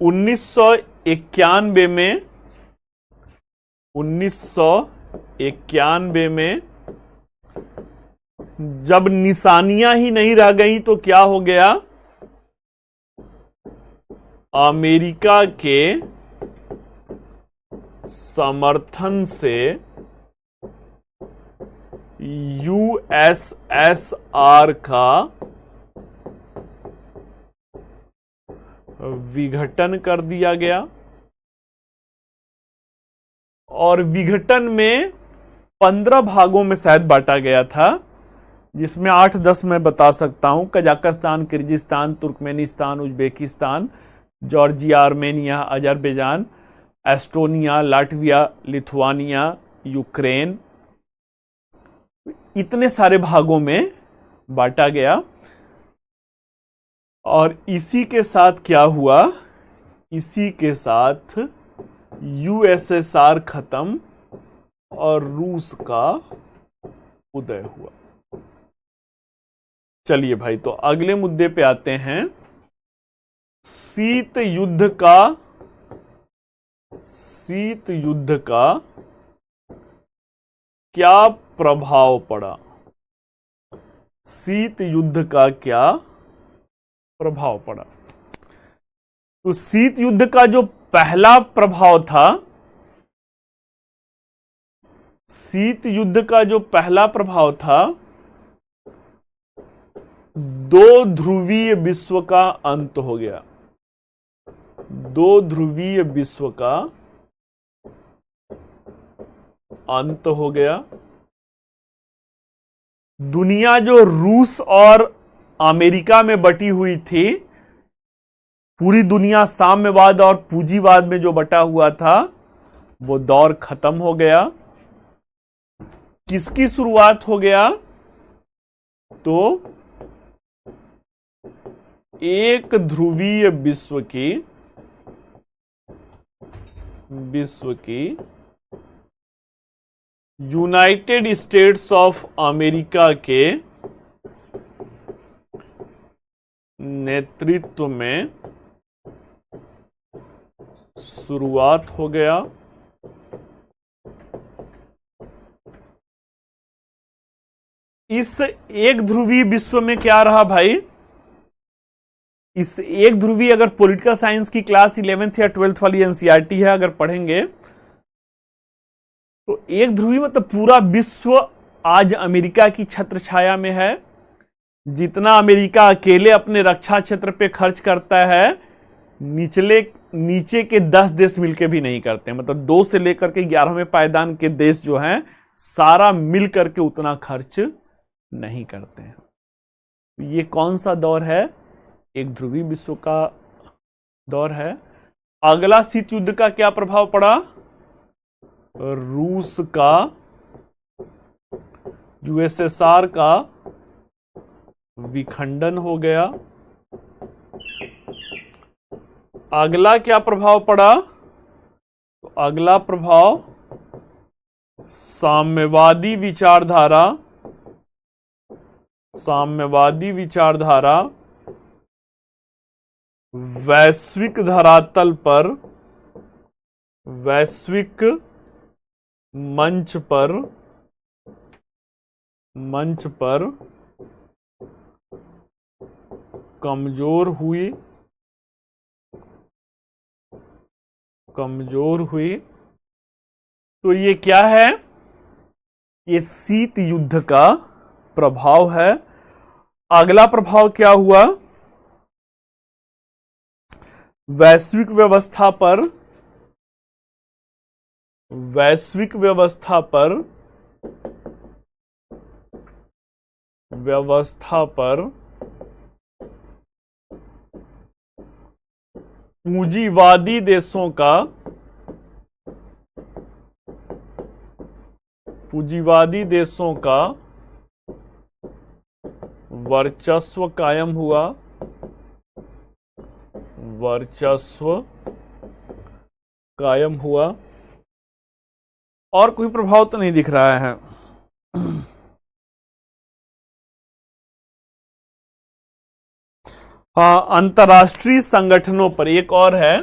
Speaker 1: 1991 में जब निशानियां ही नहीं रह गई तो क्या हो गया? अमेरिका के समर्थन से यूएसएसआर का विघटन कर दिया गया। और विघटन में 15 भागों में शायद बांटा गया था, जिसमें 8-10 मैं बता सकता हूं। Kazakhstan, Kyrgyzstan, Turkmenistan, Uzbekistan, Georgia, Armenia, Azerbaijan, Estonia, Latvia, Lithuania, Ukraine, इतने सारे भागों में बांटा गया। और इसी के साथ क्या हुआ? इसी के साथ यूएसएसआर खत्म और रूस का उदय हुआ। चलिए भाई, तो अगले मुद्दे पे आते हैं। शीत युद्ध का क्या प्रभाव पड़ा? शीत युद्ध का क्या प्रभाव पड़ा? तो शीत युद्ध का जो पहला प्रभाव था, शीत युद्ध का जो पहला प्रभाव था, दो ध्रुवीय विश्व का अंत हो गया। दो ध्रुवीय विश्व का अंत हो गया। दुनिया जो रूस और अमेरिका में बटी हुई थी, पूरी दुनिया साम्यवाद और पूंजीवाद में जो बटा हुआ था, वो दौर खत्म हो गया। किसकी शुरुआत हो गया? तो एक ध्रुवीय विश्व की यूनाइटेड स्टेट्स ऑफ अमेरिका के नेतृत्व में शुरुआत हो गया। इस एक ध्रुवीय विश्व में क्या रहा भाई? इस एक ध्रुवीय, अगर पॉलिटिकल साइंस की क्लास 11th या 12th वाली एनसीईआरटी है, अगर पढ़ेंगे तो एक ध्रुवीय मतलब पूरा विश्व आज अमेरिका की छत्र छाया में है। जितना अमेरिका अकेले अपने रक्षा क्षेत्र पे खर्च करता है, नीचे के 10 देश मिलकर भी नहीं करते। मतलब 2 से लेकर के 11वें पायदान के देश जो हैं, सारा मिलकर के उतना खर्च नहीं करते हैं। ये कौन सा दौर है? एक ध्रुवीय विश्व का दौर है। अगला शीत युद्ध का क्या प्रभाव पड़ा? रूस का, यूएसएसआर का विखंडन हो गया। अगला क्या प्रभाव पड़ा? तो अगला प्रभाव साम्यवादी विचारधारा, साम्यवादी विचारधारा वैश्विक धरातल पर, वैश्विक मंच पर कमजोर हुई, तो ये क्या है? ये शीत युद्ध का प्रभाव है। अगला प्रभाव क्या हुआ? वैश्विक व्यवस्था पर, पूंजीवादी देशों का वर्चस्व कायम हुआ, और कोई प्रभाव तो नहीं दिख रहा है। हाँ, अंतर्राष्ट्रीय संगठनों पर एक और है,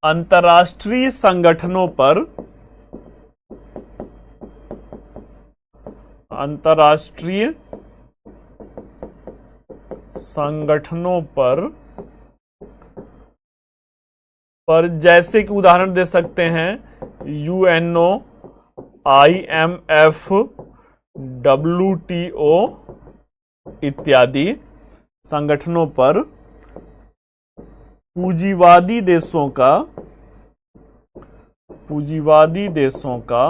Speaker 1: अंतर्राष्ट्रीय संगठनों पर, अंतर्राष्ट्रीय संगठनों पर जैसे कि उदाहरण दे सकते हैं यूएनओ, आईएमएफ, डब्ल्यूटीओ इत्यादि संगठनों पर पूंजीवादी देशों का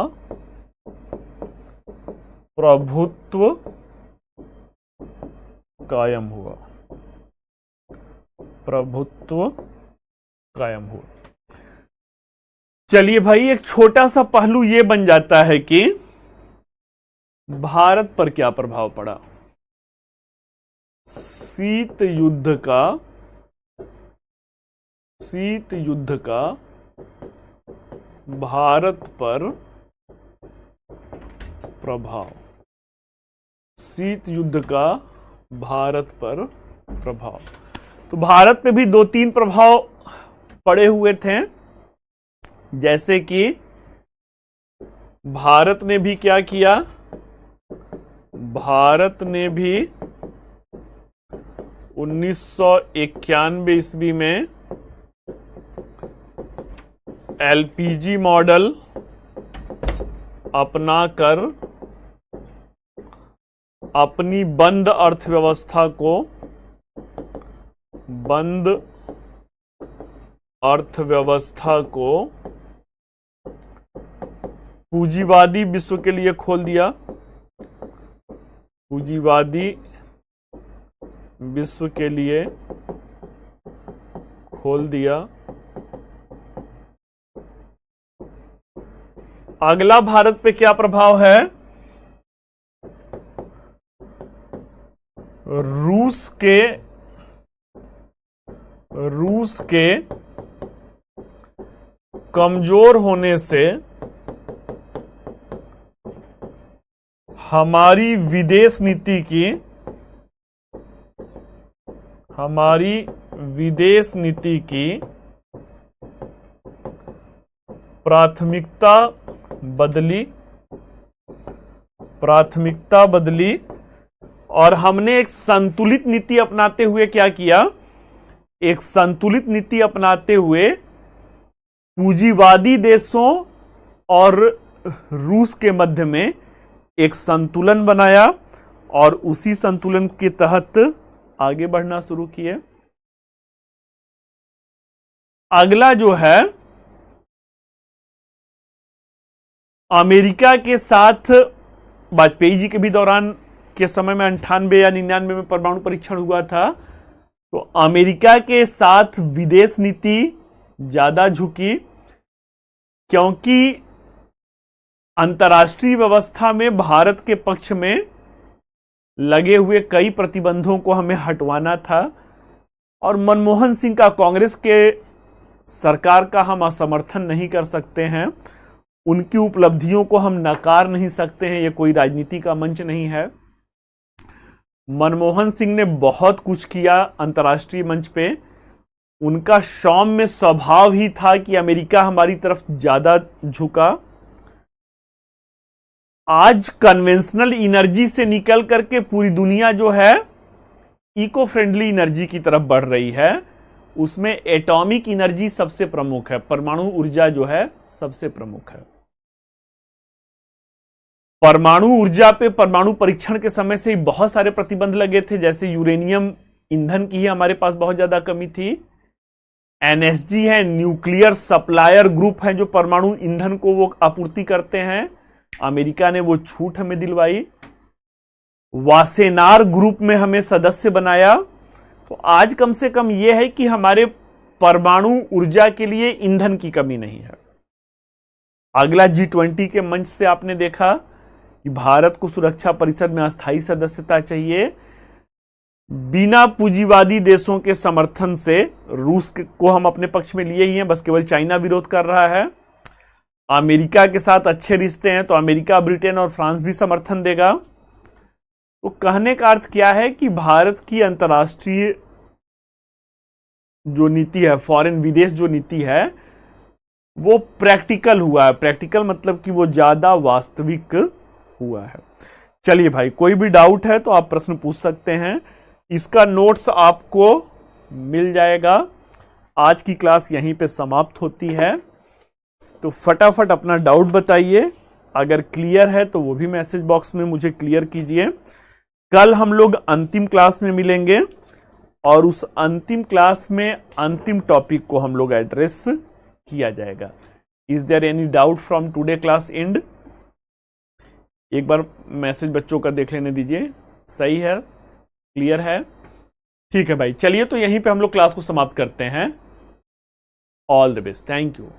Speaker 1: प्रभुत्व कायम हुआ, चलिए भाई, एक छोटा सा पहलू यह बन जाता है कि भारत पर क्या प्रभाव पड़ा। शीत युद्ध का भारत पर प्रभाव, शीत युद्ध का भारत पर प्रभाव। तो भारत पे भी 2-3 प्रभाव पड़े हुए थे, जैसे कि भारत ने भी क्या किया? भारत ने भी 1991 ईस्वी में एलपीजी मॉडल अपनाकर अपनी बंद अर्थव्यवस्था को पूंजीवादी विश्व के लिए खोल दिया, पूंजीवादी विश्व के लिए खोल दिया। अगला भारत पे क्या प्रभाव है? रूस के कमजोर होने से हमारी विदेश नीति की प्राथमिकता बदली और हमने एक संतुलित नीति अपनाते हुए क्या किया? एक संतुलित नीति अपनाते हुए पूंजीवादी देशों और रूस के मध्य में एक संतुलन बनाया और उसी संतुलन के तहत आगे बढ़ना शुरू किए। अगला जो है, अमेरिका के साथ वाजपेयी जी के भी दौरान किसके समय में 98 या 99 में परमाणु परीक्षण हुआ था? तो अमेरिका के साथ विदेश नीति ज्यादा झुकी, क्योंकि अंतर्राष्ट्रीय व्यवस्था में भारत के पक्ष में लगे हुए कई प्रतिबंधों को हमें हटवाना था, और मनमोहन सिंह का, कांग्रेस के सरकार का हम असमर्थन नहीं कर सकते हैं, उनकी उपलब्धियों को हम नकार नहीं सकते हैं, यह कोई राजनीति का मंच नहीं है। मनमोहन सिंह ने बहुत कुछ किया अंतर्राष्ट्रीय मंच पे, उनका सौम्य स्वभाव ही था कि अमेरिका हमारी तरफ ज्यादा झुका। आज कन्वेंशनल एनर्जी से निकल करके पूरी दुनिया जो है इको फ्रेंडली एनर्जी की तरफ बढ़ रही है, उसमें एटॉमिक एनर्जी सबसे प्रमुख है, परमाणु ऊर्जा जो है सबसे प्रमुख है। परमाणु ऊर्जा पे परमाणु परीक्षण के समय से ही बहुत सारे प्रतिबंध लगे थे, जैसे यूरेनियम ईंधन की ही हमारे पास बहुत ज्यादा कमी थी। एनएसजी है, न्यूक्लियर सप्लायर ग्रुप है, जो परमाणु ईंधन को वो आपूर्ति करते हैं, अमेरिका ने वो छूट हमें दिलवाई। वासेनार ग्रुप में हमें सदस्य बनाया। तो आज कम से कम यह है कि हमारे परमाणु ऊर्जा के लिए ईंधन की कमी नहीं है। अगला G20 के मंच से आपने देखा कि भारत को सुरक्षा परिषद में अस्थायी सदस्यता चाहिए। बिना पूंजीवादी देशों के समर्थन से रूस को हम अपने पक्ष में लिए ही हैं, बस केवल चाइना विरोध कर रहा है। अमेरिका के साथ अच्छे रिश्ते हैं तो अमेरिका, ब्रिटेन और फ्रांस भी समर्थन देगा। तो कहने का अर्थ क्या है कि भारत की अंतर्राष्ट्रीय जो नीति है, फॉरेन विदेश जो नीति है, वो प्रैक्टिकल हुआ है। प्रैक्टिकल मतलब कि वो ज्यादा वास्तविक हुआ है। चलिए भाई, कोई भी डाउट है तो आप प्रश्न पूछ सकते हैं। इसका नोट्स आपको मिल जाएगा। आज की क्लास यहीं पे समाप्त होती है, तो फटाफट अपना डाउट बताइए। अगर क्लियर है तो वो भी मैसेज बॉक्स में मुझे क्लियर कीजिए। कल हम लोग अंतिम क्लास में मिलेंगे और उस अंतिम क्लास में अंतिम टॉपिक को हम लोग एड्रेस किया जाएगा। Is there any doubt from today class and? एक बार मैसेज बच्चों का देख लेने दीजिए। सही है, क्लियर है, ठीक है भाई। चलिए तो यहीं पे हम लोग क्लास को समाप्त करते हैं। All the best, thank you.